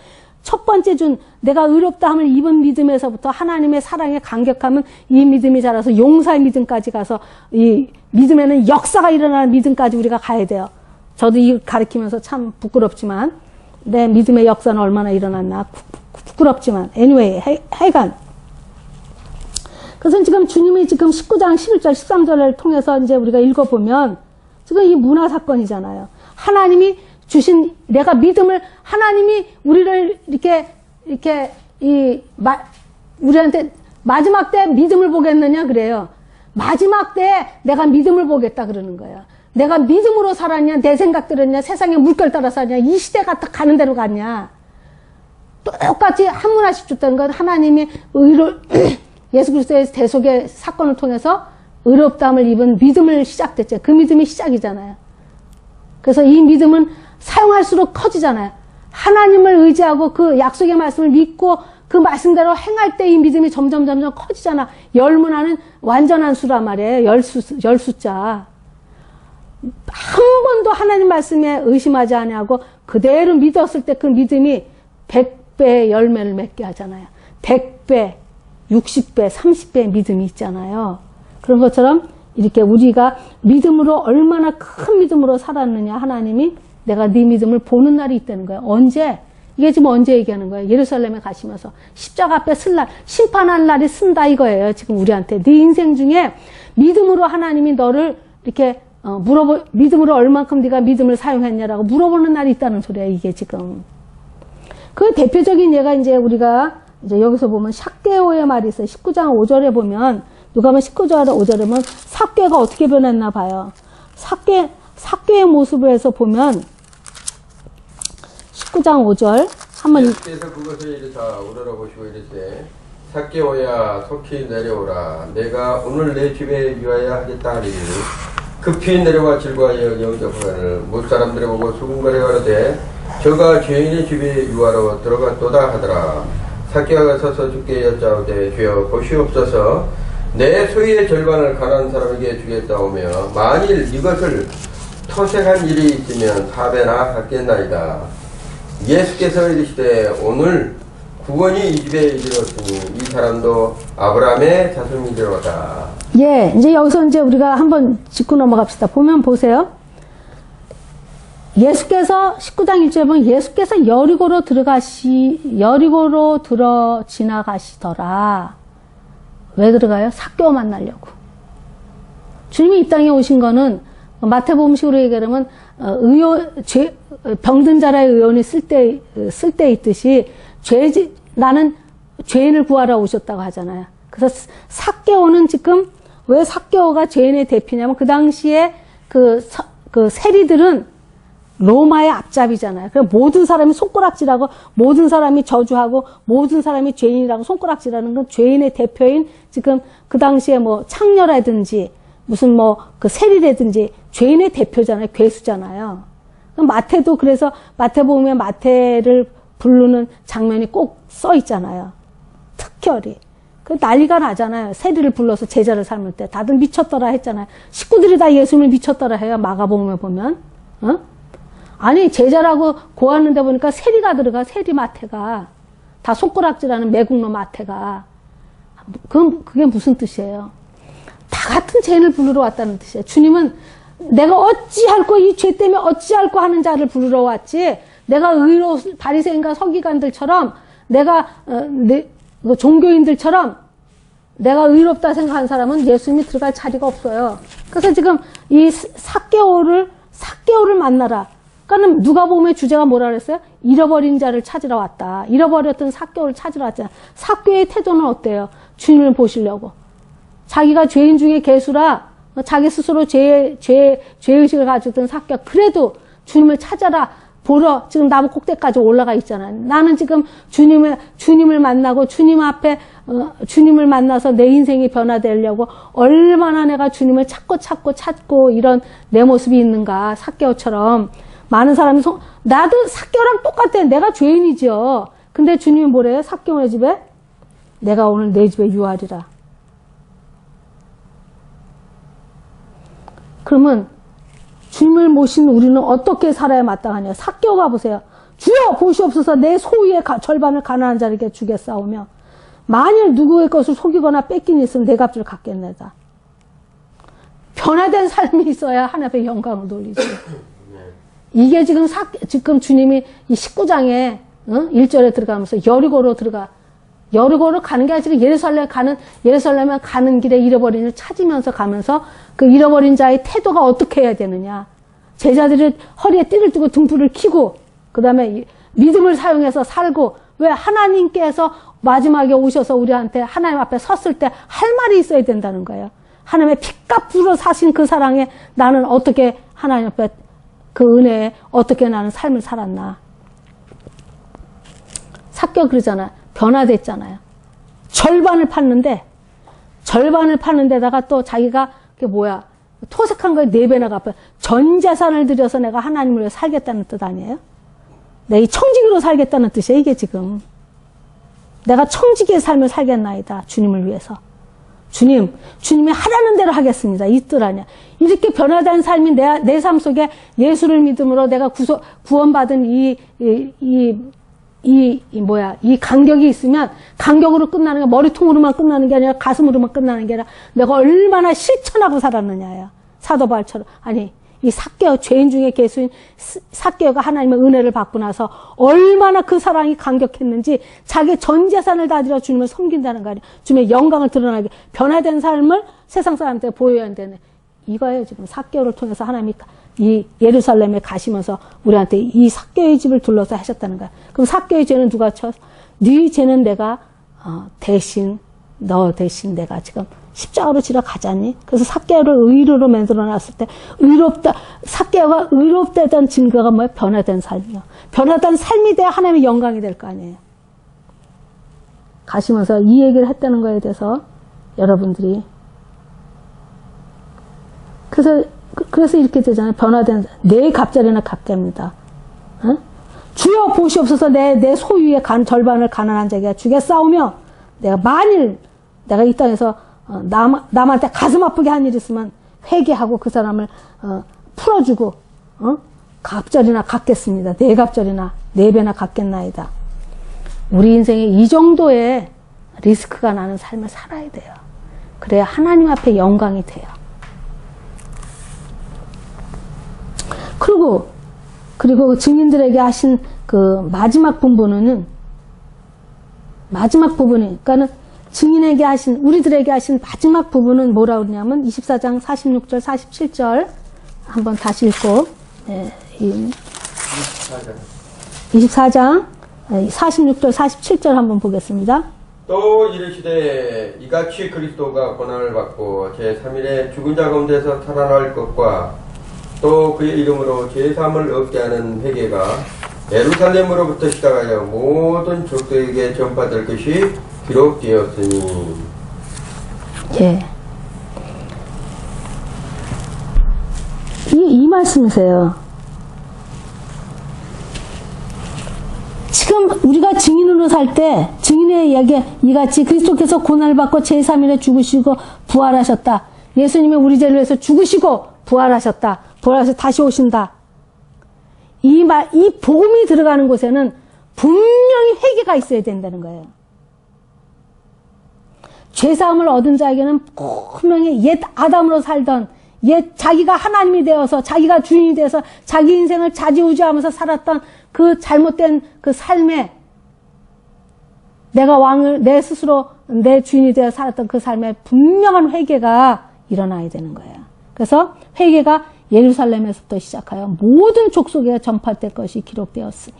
첫 번째 내가 의롭다함을 입은 믿음에서부터 하나님의 사랑에 감격하면 이 믿음이 자라서 용사의 믿음까지 가서 이 믿음에는 역사가 일어나는 믿음까지 우리가 가야 돼요. 저도 이 가르치면서 참 부끄럽지만 내 믿음의 역사는 얼마나 일어났나 부끄럽지만 anyway 하여간 그래서 지금 주님이 지금 19장 11절 13절을 통해서 이제 우리가 읽어보면 지금 이 문화 사건이잖아요. 하나님이 주신 내가 믿음을 하나님이 우리를 이렇게 우리한테 마지막 때 믿음을 보겠느냐 그래요. 마지막 때 내가 믿음을 보겠다 그러는 거예요. 내가 믿음으로 살았냐, 내 생각들었냐, 세상의 물결 따라 사냐, 이 시대가 딱 가는 대로 갔냐. 똑같이 한 문화씩 줬다는 건 하나님이 예수 그리스도의 대속의 사건을 통해서 의롭다함을 입은 믿음을 시작됐죠. 그 믿음이 시작이잖아요. 그래서 이 믿음은 사용할수록 커지잖아요. 하나님을 의지하고 그 약속의 말씀을 믿고 그 말씀대로 행할 때 이 믿음이 점점 커지잖아. 열문화는 완전한 수란 말이에요. 열 숫자. 한 번도 하나님 말씀에 의심하지 아니하고 그대로 믿었을 때 그 믿음이 100배의 열매를 맺게 하잖아요. 100배, 60배, 30배의 믿음이 있잖아요. 그런 것처럼 이렇게 우리가 믿음으로 얼마나 큰 믿음으로 살았느냐 하나님이 내가 네 믿음을 보는 날이 있다는 거예요. 언제? 이게 지금 언제 얘기하는 거예요? 예루살렘에 가시면서 십자가 앞에 쓸 날, 심판할 날이 쓴다 이거예요. 지금 우리한테. 네 인생 중에 믿음으로 하나님이 너를 이렇게 믿음으로 얼만큼 네가 믿음을 사용했냐라고 물어보는 날이 있다는 소리예요. 이게 지금. 그 대표적인 예가 이제 우리가 이제 여기서 보면 삭개오의 말이 있어요. 19장 5절에 보면 누가 보면 19장 5절에 보면 삭개가 어떻게 변했나 봐요. 삭개의 모습을 해서 보면 19장 5절 한번 예수께서 그것을 이르사 우러러 보시고 이르되 삭개오야 속히 내려오라 내가 오늘 내 집에 유하여 하겠다 하리니 급히 내려와 질과하여 영접하거늘 못사람들이 보고 수군거려 가로되 저가 죄인의 집에 유하러 들어갔도다 하더라. 삭개오가 서서 주께 여짜오되 주여 보시옵소서 내 소유의 절반을 가난한 사람에게 주겠다오며 만일 이것을 토색한 일이 있으면 4배나 갚겠나이다. 예수께서 이르시되 오늘 구원이 이 집에 이르렀으니 이 사람도 아브라함의 자손이리로다. 예, 이제 여기서 이제 우리가 한번 짚고 넘어갑시다. 보면 보세요. 예수께서 19장 1절에 보면 예수께서 여리고로 지나가시더라. 왜 들어가요? 삭개오 만나려고. 주님이 이 땅에 오신 거는 마태복음식으로 얘기하면 병든 자라의 의원이 쓸 때 있듯이 나는 죄인을 구하러 오셨다고 하잖아요. 그래서 삭개오는 지금 왜 삭개오가 죄인의 대표냐면 그 당시에 그 세리들은 로마의 앞잡이잖아요. 그래서 모든 사람이 손가락질하고 모든 사람이 저주하고 모든 사람이 죄인이라고 손가락질하는 건 죄인의 대표인 지금 그 당시에 뭐 창녀라든지 무슨 그 세리라든지 죄인의 대표잖아요. 괴수잖아요. 마태도 그래서 마태복음에 마태를 부르는 장면이 꼭 써 있잖아요. 특별히. 그 난리가 나잖아요. 세리를 불러서 제자를 삼을 때. 다들 미쳤더라 했잖아요. 식구들이 다 예수님을 미쳤더라 해요. 마가복음에 보면. 어? 아니, 제자라고 고하는데 보니까 세리가 들어가, 세리 마태가. 다 손가락질하는 매국노 마태가. 그게 무슨 뜻이에요? 다 같은 죄인을 부르러 왔다는 뜻이에요. 주님은 내가 어찌할꼬, 이 죄 때문에 어찌할꼬 하는 자를 부르러 왔지, 내가 바리새인과 서기관들처럼, 내가 종교인들처럼 내가 의롭다 생각하는 사람은 예수님이 들어갈 자리가 없어요. 그래서 지금 이 삭개오를 만나라. 그러니까 누가복음의 주제가 뭐라 그랬어요? 잃어버린 자를 찾으러 왔다. 잃어버렸던 삭개오를 찾으러 왔잖아요. 삭개오의 태도는 어때요? 주님을 보시려고. 자기가 죄인 중에 개수라, 자기 스스로 죄의식을 가지던 삭개오, 그래도 주님을 찾아라, 보러 지금 나무 꼭대기까지 올라가 있잖아요. 나는 지금 주님을 만나고 주님 앞에 주님을 만나서 내 인생이 변화되려고 얼마나 내가 주님을 찾고 이런 내 모습이 있는가. 삭개오처럼 많은 사람이 나도 삭개오랑 똑같아. 내가 죄인이죠. 근데 주님이 뭐래요? 삭개오네 집에 내가 오늘 내 집에 유하리라. 그러면 주님을 모신 우리는 어떻게 살아야 마땅하냐. 삭개오가 보세요. 주여 보시옵소서, 내 소유의 절반을 가난한 자에게 주겠사오며 만일 누구의 것을 속이거나 뺏긴 있으면 내 값을 갚겠나이다. 변화된 삶이 있어야 하나님의 영광을 돌리죠. 이게 지금 주님이 이 19장에 1절에 들어가면서 여리고로 가는 게 아니라 예루살렘에 가는 길에 잃어버린 을 찾으면서 가면서 그 잃어버린 자의 태도가 어떻게 해야 되느냐. 제자들이 허리에 띠를 띠고 등불을 켜고, 그 다음에 믿음을 사용해서 살고, 왜 하나님께서 마지막에 오셔서 우리한테 하나님 앞에 섰을 때 할 말이 있어야 된다는 거예요. 하나님의 핏값으로 사신 그 사랑에 나는 어떻게 하나님 앞에 그 은혜에 어떻게 나는 삶을 살았나. 삭개오 그러잖아요. 변화됐잖아요. 절반을 팠는데 데다가 또 자기가 그게 뭐야, 토색한 거에 4배나 갚아요. 전 재산을 들여서 내가 하나님을 위해 살겠다는 뜻 아니에요? 내가 이 청지기로 살겠다는 뜻이에요, 이게 지금. 내가 청지기의 삶을 살겠나이다, 주님을 위해서. 주님이 하라는 대로 하겠습니다, 이 뜻 아니야. 이렇게 변화된 삶이 내 삶 속에 예수를 믿음으로 내가 구원받은 이 간격이 있으면, 간격으로 끝나는 게 머리통으로만 끝나는 게 아니라 가슴으로만 끝나는 게 아니라 내가 얼마나 실천하고 살았느냐예요. 사도 바울처럼. 아니, 이 삭개오, 죄인 중에 개수인 삭개오가 하나님의 은혜를 받고 나서 얼마나 그 사랑이 간격했는지 자기 전 재산을 다 들여 주님을 섬긴다는 거 아니에요. 주님의 영광을 드러나게 변화된 삶을 세상 사람한테 보여야 되는 이거예요. 지금 삭개오를 통해서 하나님이 이 예루살렘에 가시면서 우리한테 이 삭개오의 집을 둘러서 하셨다는 거야. 그럼 삭개오의 죄는 누가 쳐? 네 죄는 내가 너 대신 내가 지금 십자가로 지러 가자니? 그래서 삭개오를 의로로 만들어 놨을 때 삭개오가 의롭다던 증거가 뭐예요? 변화된 삶이요. 변화된 삶이 돼야 하나님의 영광이 될 거 아니에요. 가시면서 이 얘기를 했다는 거에 대해서 여러분들이 그래서 이렇게 되잖아요. 변화된, 내 갑절이나 갚겠습니다. 어? 주여 보시옵소서, 내 소유의 절반을 가난한 자에게 주겠사오며, 내가 이 땅에서 남한테 가슴 아프게 한 일 있으면 회개하고 그 사람을 풀어주고, 갑절이나 갚겠습니다. 내 갑절이나 4배나 갚겠나이다. 우리 인생에 이 정도의 리스크가 나는 삶을 살아야 돼요. 그래야 하나님 앞에 영광이 돼요. 그리고 증인들에게 하신 그 마지막 부분은, 그러니까는 증인에게 우리들에게 하신 마지막 부분은 뭐라고 그러냐면 24장 46절, 47절 한번 다시 읽고, 24장 46절, 47절 한번 보겠습니다. 또 이르시되 이같이 그리스도가 고난을 받고 제3일에 죽은 자 가운데서 살아날 것과 또 그의 이름으로 죄사함을 얻게 하는 회개가 예루살렘으로부터 시작하여 모든 족속에게 전파될 것이 기록되었으니. 예. 이 말씀이세요. 지금 우리가 증인으로 살 때 증인의 이야기 이같이 그리스도께서 고난을 받고 제3일에 죽으시고 부활하셨다. 예수님이 우리 죄를 위해서 죽으시고 부활하셨다. 부활해서 다시 오신다. 이 복음이 들어가는 곳에는 분명히 회개가 있어야 된다는 거예요. 죄사함을 얻은 자에게는 분명히 옛 아담으로 살던 자기가 하나님이 되어서 자기가 주인이 되어서 자기 인생을 좌지우지하면서 살았던 그 잘못된 그 삶에 내가 내 스스로 내 주인이 되어 살았던 그 삶에 분명한 회개가 일어나야 되는 거예요. 그래서 회개가 예루살렘에서부터 시작하여 모든 족속에 전파될 것이 기록되었으니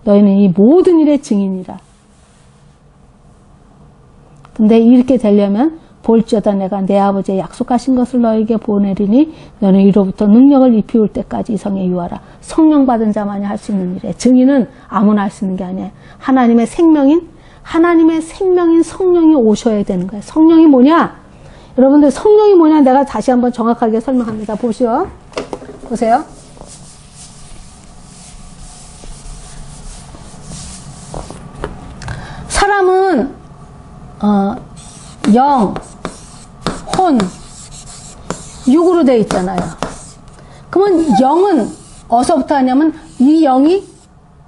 너희는 이 모든 일의 증인이라. 근데 이렇게 되려면 볼지어다 내가 내 아버지의 약속하신 것을 너에게 보내리니 너는 이로부터 능력을 입히울 때까지 이 성에 유하라. 성령 받은 자만이 할 수 있는 일에 증인은 아무나 할 수 있는 게 아니에요. 하나님의 생명인 성령이 오셔야 되는 거예요. 성령이 뭐냐? 여러분들 성령이 뭐냐 내가 다시 한번 정확하게 설명합니다. 보세요. 사람은 영, 혼, 육으로 되어 있잖아요. 그러면 영은 어디서부터 하냐면 이 영이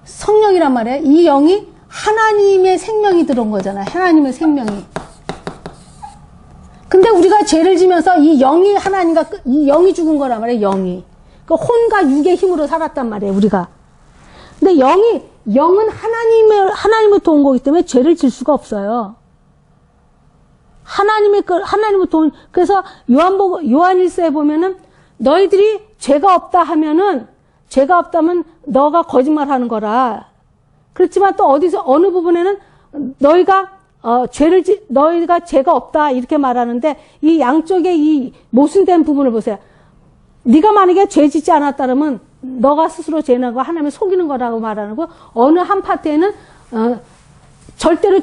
성령이란 말이에요. 이 영이 하나님의 생명이 들어온 거잖아요. 하나님의 생명이. 근데 우리가 죄를 지면서 이 영이 이 영이 죽은 거란 말이에요. 영이. 그 혼과 육의 힘으로 살았단 말이에요. 우리가. 근데 영은 하나님으로부터 온 거기 때문에 죄를 질 수가 없어요. 하나님으로부터 온, 그래서 요한일서에 보면은 너희들이 죄가 없다면 너가 거짓말하는 거라. 그렇지만 또 어느 부분에는 너희가 죄가 없다 이렇게 말하는데 이 양쪽의 이 모순된 부분을 보세요. 네가 만약에 죄 짓지 않았다면 너가 스스로 죄는 거 하나님을 속이는 거라고 말하는 거. 어느 한 파트에는 절대로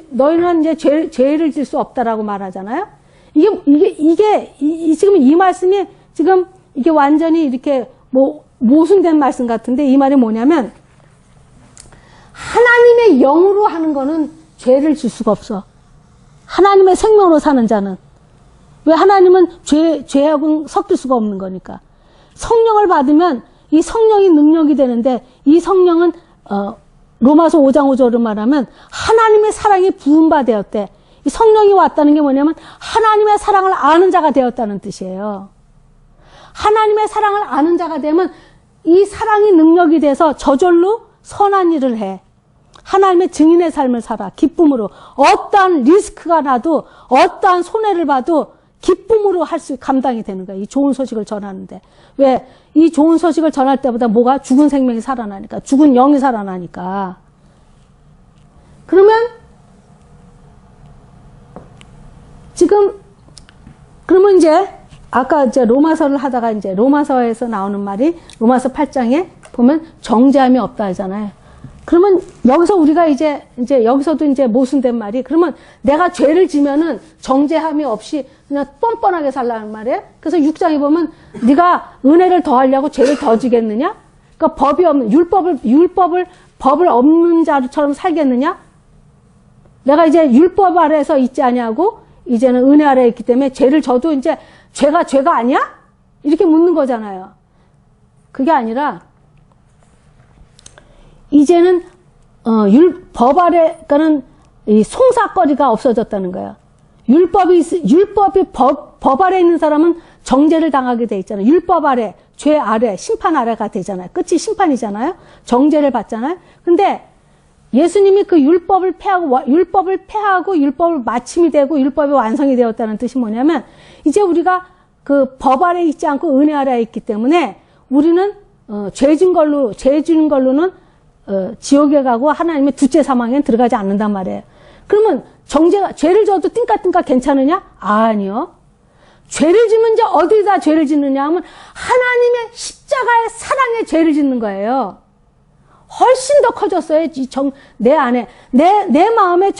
너희는 이제 죄를 질 수 없다라고 말하잖아요. 이게 지금 이 말씀이 지금 이게 완전히 이렇게 모순된 말씀 같은데 이 말이 뭐냐면 하나님의 영으로 하는 거는 죄를 질 수가 없어. 하나님의 생명으로 사는 자는. 왜 하나님은 죄하고 섞일 수가 없는 거니까. 성령을 받으면 이 성령이 능력이 되는데 이 성령은 로마서 5장 5절을 말하면 하나님의 사랑이 부은 바 되었대. 이 성령이 왔다는 게 뭐냐면 하나님의 사랑을 아는 자가 되었다는 뜻이에요. 하나님의 사랑을 아는 자가 되면 이 사랑이 능력이 돼서 저절로 선한 일을 해. 하나님의 증인의 삶을 살아. 기쁨으로. 어떠한 리스크가 나도 어떠한 손해를 봐도 기쁨으로 감당이 되는 거야. 이 좋은 소식을 전하는데. 왜? 이 좋은 소식을 전할 때보다 뭐가? 죽은 생명이 살아나니까. 죽은 영이 살아나니까. 그러면 이제, 아까 이제 로마서를 하다가 이제 로마서에서 나오는 말이 로마서 8장에 보면 정죄함이 없다 하잖아요. 그러면 여기서 우리가 이제 여기서도 이제 모순된 말이 그러면 내가 죄를 지면은 정죄함이 없이 그냥 뻔뻔하게 살라는 말이에요. 그래서 6장에 보면 네가 은혜를 더하려고 죄를 더 지겠느냐? 그러니까 법이 없는 법을 없는 자처럼 살겠느냐? 내가 이제 율법 아래에서 있지 아니하고 이제는 은혜 아래에 있기 때문에 죄를 져도 이제 죄가 아니야? 이렇게 묻는 거잖아요. 그게 아니라 이제는 법 아래가는 이 송사거리가 없어졌다는 거예요. 법 아래 있는 사람은 정죄를 당하게 돼 있잖아요. 율법 아래, 죄 아래, 심판 아래가 되잖아요. 끝이 심판이잖아요. 정죄를 받잖아요. 근데 예수님이 그 율법을 폐하고 율법을 마침이 되고 율법이 완성이 되었다는 뜻이 뭐냐면 이제 우리가 그 법 아래 있지 않고 은혜 아래에 있기 때문에 우리는 죄 진 걸로는 지옥에 가고 하나님의 둘째 사망에 들어가지 않는단 말이에요. 그러면 죄를 져도 띵까띵까 괜찮으냐? 아니요. 죄를 지면 이제 어디다 죄를 짓느냐 하면 하나님의 십자가의 사랑에 죄를 짓는 거예요. 훨씬 더 커졌어요. 내 안에. 내 마음에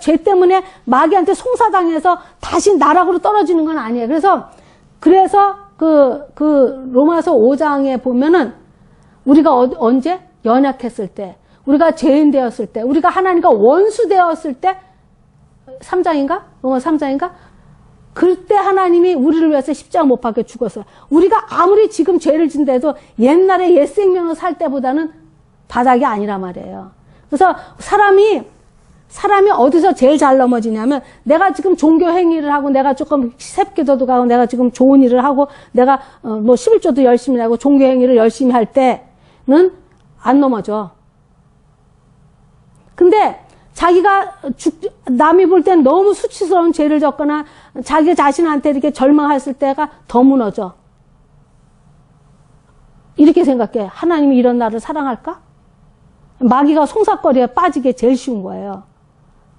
죄 때문에 마귀한테 송사당해서 다시 나락으로 떨어지는 건 아니에요. 그래서 그 로마서 5장에 보면은 우리가 언제? 연약했을 때. 우리가 죄인 되었을 때, 우리가 하나님과 원수 되었을 때, 3장인가? 로마 3장인가? 그때 하나님이 우리를 위해서 십자가 못 박혀 죽었어요. 우리가 아무리 지금 죄를 진대도 옛날에 옛 생명을 살 때보다는 바닥이 아니란 말이에요. 그래서 사람이 어디서 제일 잘 넘어지냐면, 내가 지금 종교 행위를 하고, 내가 조금 새기도도 가고, 내가 지금 좋은 일을 하고, 내가 뭐 11조도 열심히 하고, 종교 행위를 열심히 할 때는 안 넘어져. 근데 자기가 남이 볼 땐 너무 수치스러운 죄를 졌거나 자기 자신한테 이렇게 절망했을 때가 더 무너져. 이렇게 생각해. 하나님이 이런 나를 사랑할까? 마귀가 송사거리에 빠지게 제일 쉬운 거예요.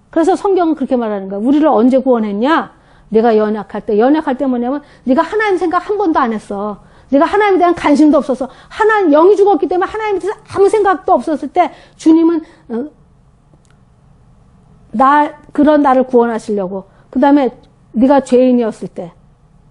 그래서 성경은 그렇게 말하는 거야. 우리를 언제 구원했냐? 내가 연약할 때 뭐냐면 네가 하나님 생각 한 번도 안 했어. 네가 하나님에 대한 관심도 없어서, 하나님 영이 죽었기 때문에 하나님에 대해서 아무 생각도 없었을 때 주님은 그런 나를 구원하시려고. 그 다음에 네가 죄인이었을 때,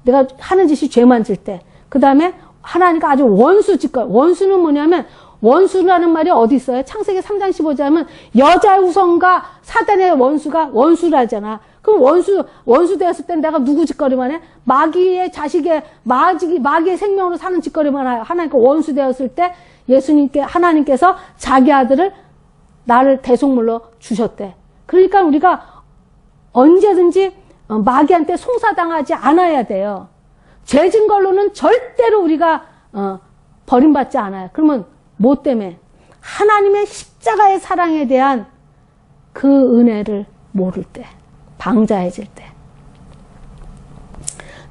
내가 하는 짓이 죄만 질 때, 그 다음에 하나님과 아주 원수는 뭐냐면, 원수라는 말이 어디 있어요? 창세기 3장 15절 하면 여자의 후손과 사단의 원수가 원수라잖아. 그럼 원수 되었을 땐 내가 누구 짓거리만 해? 마귀의 자식의, 마귀의 생명으로 사는 짓거리만 해요. 하나님과 원수 되었을 때 하나님께서 자기 아들을 나를 대속물로 주셨대. 그러니까 우리가 언제든지 마귀한테 송사당하지 않아야 돼요. 죄진 걸로는 절대로 우리가 버림받지 않아요. 그러면 뭐 때문에? 하나님의 십자가의 사랑에 대한 그 은혜를 모를 때, 방자해질 때.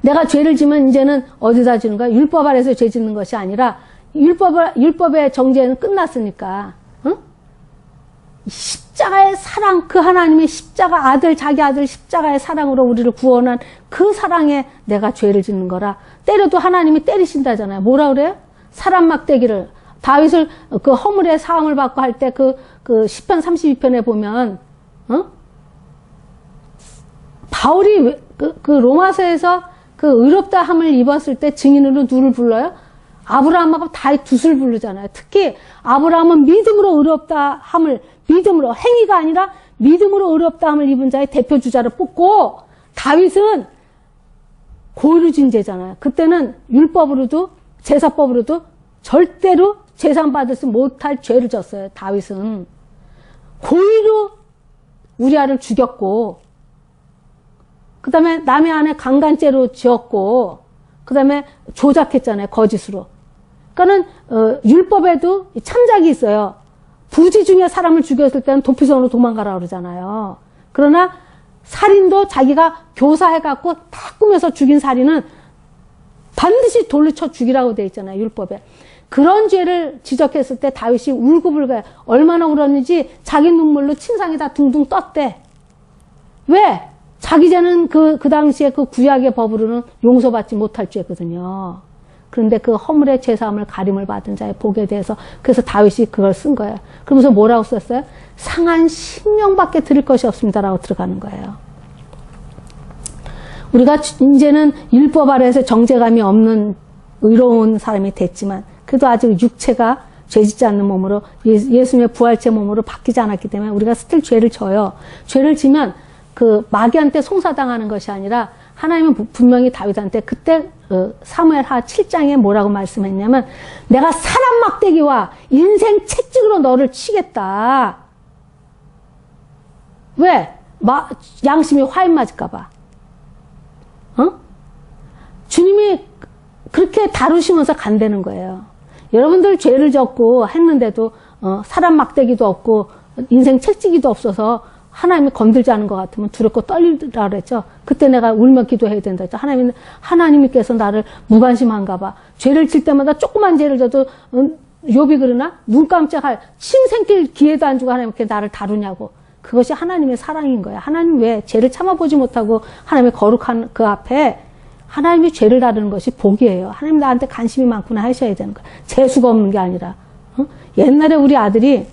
내가 죄를 지면 이제는 어디다 지는 거야? 율법 아래서 죄 짓는 것이 아니라 율법의 정죄는 끝났으니까. 응? 십자가의 사랑, 그 하나님의 십자가 자기 아들 십자가의 사랑으로 우리를 구원한 그 사랑에 내가 죄를 짓는 거라. 때려도 하나님이 때리신다잖아요. 뭐라 그래요? 사람 막대기를. 다윗을 그 허물의 사함을 받고 할 때 그 시편 32편에 보면, 바울이 그 로마서에서 그 의롭다함을 입었을 때 증인으로 누를 불러요? 아브라함하고 다윗 둘을 부르잖아요. 특히 아브라함은 믿음으로 의롭다함을, 믿음으로, 행위가 아니라 믿음으로 의롭다함을 입은 자의 대표 주자를 뽑고, 다윗은 고의로진 죄잖아요. 그때는 율법으로도 제사법으로도 절대로 재산 받을 수 못할 죄를 졌어요. 다윗은 고의로 우리아를 죽였고, 그 다음에 남의 아내 강간죄로 지었고, 그 다음에 조작했잖아요. 거짓으로. 그러니까는 율법에도 참작이 있어요. 부지 중에 사람을 죽였을 때는 도피성으로 도망가라 그러잖아요. 그러나 살인도 자기가 교사해갖고 다 꾸며서 죽인 살인은 반드시 돌로 쳐 죽이라고 돼 있잖아요. 율법에. 그런 죄를 지적했을 때 다윗이 울고불고해. 얼마나 울었는지 자기 눈물로 침상에 다 둥둥 떴대. 왜? 자기 죄는 그 당시에 그 구약의 법으로는 용서받지 못할 죄거든요. 그런데 그 허물의 죄사함을 가림을 받은 자의 복에 대해서, 그래서 다윗이 그걸 쓴 거예요. 그러면서 뭐라고 썼어요? 상한 심령밖에 드릴 것이 없습니다라고 들어가는 거예요. 우리가 이제는 율법 아래에서 정죄감이 없는 의로운 사람이 됐지만, 그래도 아직 육체가 죄짓지 않는 몸으로, 예수님의 부활체 몸으로 바뀌지 않았기 때문에 우리가 스틸 죄를 져요. 죄를 지면 그 마귀한테 송사당하는 것이 아니라, 하나님은 분명히 다윗한테 그때 사무엘하 7장에 뭐라고 말씀했냐면, 내가 사람 막대기와 인생 채찍으로 너를 치겠다. 왜? 양심이 화인 맞을까 봐. 주님이 그렇게 다루시면서 간다는 거예요. 여러분들 죄를 졌고 했는데도 사람 막대기도 없고 인생 채찍이도 없어서 하나님이 건들지 않은 것 같으면 두렵고 떨리라 그랬죠. 그때 내가 울며 기도해야 된다 했죠. 하나님께서 나를 무관심한가 봐. 죄를 질 때마다 조그만 죄를 져도 욥이 그러나 눈 깜짝할 침 생길 기회도 안 주고 하나님께 나를 다루냐고. 그것이 하나님의 사랑인 거야. 하나님 왜 죄를 참아보지 못하고 하나님의 거룩한 그 앞에 하나님이 죄를 다루는 것이 복이에요. 하나님 나한테 관심이 많구나 하셔야 되는 거야. 재수가 없는 게 아니라. 옛날에 우리 아들이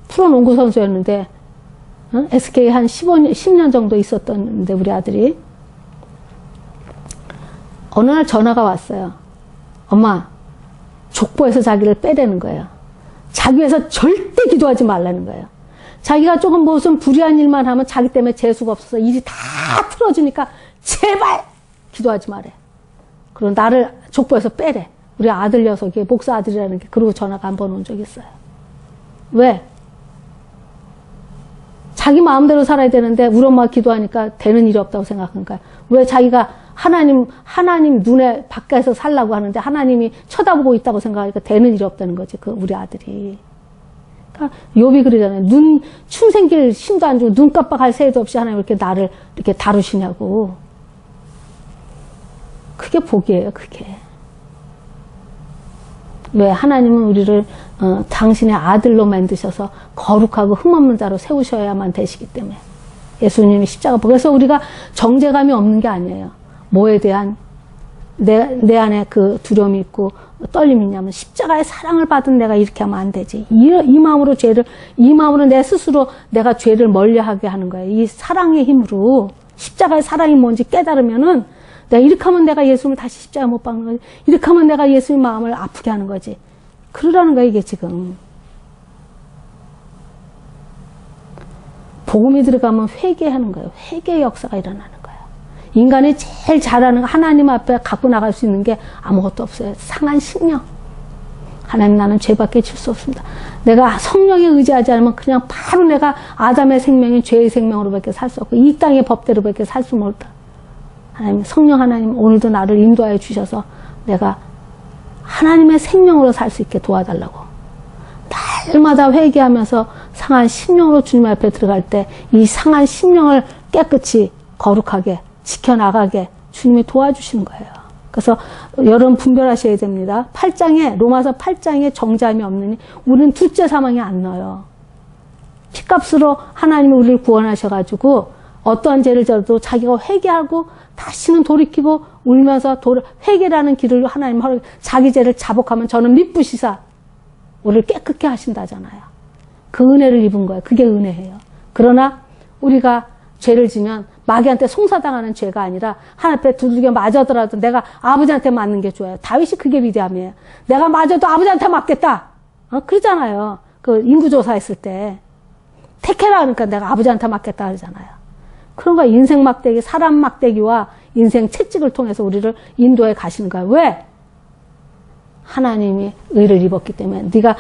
프로농구 선수였는데 SK 한 10년 정도 있었던데 우리 아들이 어느 날 전화가 왔어요. 엄마, 족보에서 자기를 빼라는 거예요. 자기 위해서 절대 기도하지 말라는 거예요. 자기가 조금 무슨 불의한 일만 하면 자기 때문에 재수가 없어서 일이 다 틀어지니까 제발 기도하지 말래. 그리고 나를 족보에서 빼래. 우리 아들 녀석이 목사 아들이라는 게 그러고 전화가 한 번 온 적이 있어요. 왜? 자기 마음대로 살아야 되는데 우리 엄마가 기도하니까 되는 일이 없다고 생각한 거야. 왜 자기가 하나님 눈에 밖에서 살라고 하는데 하나님이 쳐다보고 있다고 생각하니까 되는 일이 없다는 거지. 그 우리 아들이. 그러니까 욥이 그러잖아요. 춤 생길 힘도 안 주고 눈 깜빡할 새도 없이 하나님 이렇게 나를 이렇게 다루시냐고. 그게 복이에요. 그게. 왜 하나님은 우리를 당신의 아들로 만드셔서 거룩하고 흠없는 자로 세우셔야만 되시기 때문에. 예수님이 십자가. 그래서 우리가 정죄감이 없는 게 아니에요. 뭐에 대한 내 안에 그 두려움이 있고 떨림이 있냐면 십자가의 사랑을 받은 내가 이렇게 하면 안 되지. 이 마음으로 이 마음으로 내 스스로 내가 죄를 멀리하게 하는 거예요. 이 사랑의 힘으로 십자가의 사랑이 뭔지 깨달으면은 내가 이렇게 하면 내가 예수님을 다시 십자가 못 박는 거지. 이렇게 하면 내가 예수님 마음을 아프게 하는 거지. 그러라는 거야 이게 지금. 복음이 들어가면 회개하는 거예요. 회개의 역사가 일어나는 거예요. 인간이 제일 잘하는 거 하나님 앞에 갖고 나갈 수 있는 게 아무것도 없어요. 상한 심령. 하나님 나는 죄밖에 질 수 없습니다. 내가 성령에 의지하지 않으면 그냥 바로 내가 아담의 생명이 죄의 생명으로밖에 살 수 없고 이 땅의 법대로밖에 살 수 없다. 하나님, 성령 하나님 오늘도 나를 인도하여 주셔서 내가 하나님의 생명으로 살 수 있게 도와달라고. 날마다 회개하면서 상한 심령으로 주님 앞에 들어갈 때 이 상한 심령을 깨끗이 거룩하게 지켜나가게 주님이 도와주시는 거예요. 그래서 여러분 분별하셔야 됩니다. 로마서 8장에 정죄함이 없느니 우리는 둘째 사망에 안 넣어요. 피값으로 하나님이 우리를 구원하셔가지고 어떠한 죄를 져도 자기가 회개하고 다시는 돌이키고 울면서 회개라는 길을 하나님 자기 죄를 자복하면 저는 미쁘시사 우리를 깨끗게 하신다잖아요. 그 은혜를 입은 거예요. 그게 은혜예요. 그러나 우리가 죄를 지면 마귀한테 송사당하는 죄가 아니라 하나님 앞에 두들겨 맞아더라도 내가 아버지한테 맞는 게 좋아요. 다윗이 그게 위대함이에요. 내가 맞아도 아버지한테 맞겠다. 그러잖아요. 그 인구조사했을 때. 택해라 그러니까 내가 아버지한테 맞겠다 그러잖아요. 그런 거야. 인생 막대기, 사람 막대기와 인생 채찍을 통해서 우리를 인도해 가시는 거야. 왜? 하나님이 의를 입었기 때문에 네가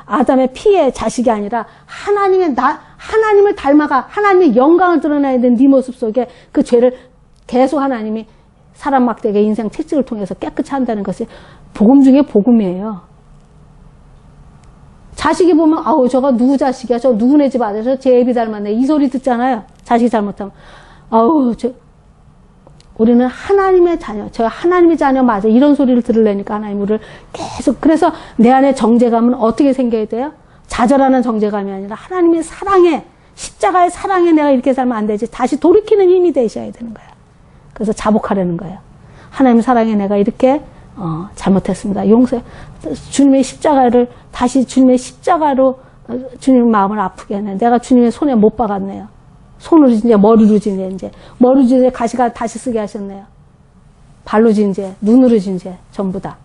아담의 피의 자식이 아니라 하나님을 닮아가 하나님의 영광을 드러내야 되는 네 모습 속에 그 죄를 계속 하나님이 사람 막대기 인생 채찍을 통해서 깨끗이 한다는 것이 복음 중에 복음이에요. 자식이 보면 아우 저거 누구 자식이야? 저 누구네 집 아들에서 제 애비 닮았네. 이 소리 듣잖아요. 자식이 잘못하면 아우 우리는 하나님의 자녀, 저 하나님의 자녀 맞아. 이런 소리를 들으려니까 하나님 우리를 계속. 그래서 내 안에 정죄감은 어떻게 생겨야 돼요? 좌절하는 정죄감이 아니라 하나님의 사랑에, 십자가의 사랑에 내가 이렇게 살면 안 되지. 다시 돌이키는 힘이 되셔야 되는 거예요. 그래서 자복하려는 거예요. 하나님의 사랑에 내가 이렇게 잘못했습니다. 용서해. 주님의 십자가를 다시 주님의 십자가로 주님 마음을 아프게 하네. 내가 주님의 손에 못 박았네요. 손으로 진제, 머리로 진제, 이제. 머리로 진제, 가시가 다시 쓰게 하셨네요. 발로 진제, 눈으로 진제, 전부 다.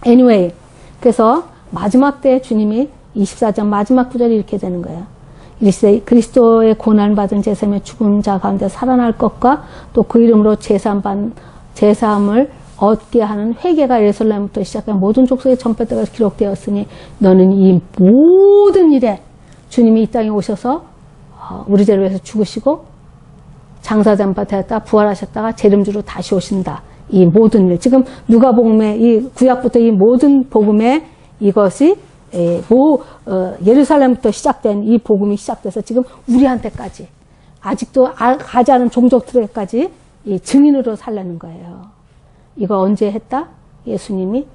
Anyway. 그래서 마지막 때 주님이 24장 마지막 구절이 이렇게 되는 거예요. 이르시되 그리스도의 고난받은 제사며 죽은 자 가운데 살아날 것과 또 그 이름으로 제사함을 얻게 하는 회개가 예루살렘부터 시작한 모든 족속의 전파때가 기록되었으니 너는 이 모든 일에 주님이 이 땅에 오셔서 우리 죄를 위해서 죽으시고 장사잔바 되었다 부활하셨다가 재림주로 다시 오신다. 이 모든 일 지금 누가복음의 이 구약부터 이 모든 복음의 이것이 예루살렘부터 시작된 이 복음이 시작돼서 지금 우리한테까지 아직도 가지 않은 종족들에까지 이 증인으로 살려는 거예요. 이거 언제 했다? 예수님이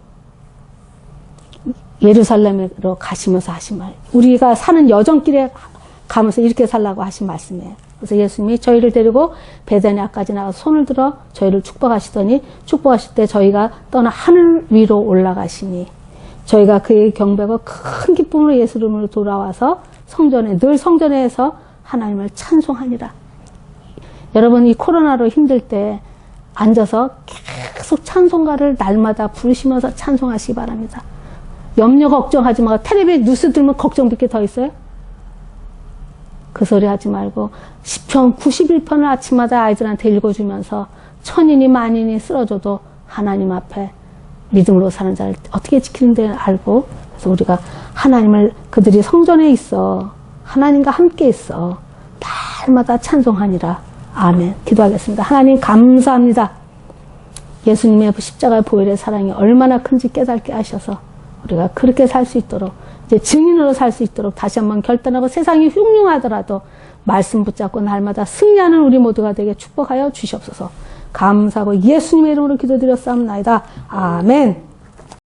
예루살렘으로 가시면서 하신 말. 우리가 사는 여정길에 가면서 이렇게 살라고 하신 말씀이에요. 그래서 예수님이 저희를 데리고 베다니아까지 나가서 손을 들어 저희를 축복하시더니 축복하실 때 저희가 떠나 하늘 위로 올라가시니 저희가 그의 경배하고 큰 기쁨으로 예수 이름으로 돌아와서 늘 성전에서 하나님을 찬송하니라. 여러분 이 코로나로 힘들 때 앉아서 계속 찬송가를 날마다 부르시면서 찬송하시기 바랍니다. 염려 걱정하지 마. 텔레비 뉴스 들으면 걱정될 게 더 있어요? 그 소리 하지 말고 시편 91편을 아침마다 아이들한테 읽어주면서 천인이 만인이 쓰러져도 하나님 앞에 믿음으로 사는 자를 어떻게 지키는지 알고, 그래서 우리가 하나님을, 그들이 성전에 있어 하나님과 함께 있어 날마다 찬송하니라. 아멘. 기도하겠습니다. 하나님 감사합니다. 예수님의 십자가의 보혈의 사랑이 얼마나 큰지 깨닫게 하셔서 우리가 그렇게 살 수 있도록, 이제 증인으로 살 수 있도록 다시 한번 결단하고, 세상이 흉흉하더라도 말씀 붙잡고 날마다 승리하는 우리 모두가 되게 축복하여 주시옵소서. 감사하고 예수님의 이름으로 기도드렸사옵나이다. 아멘.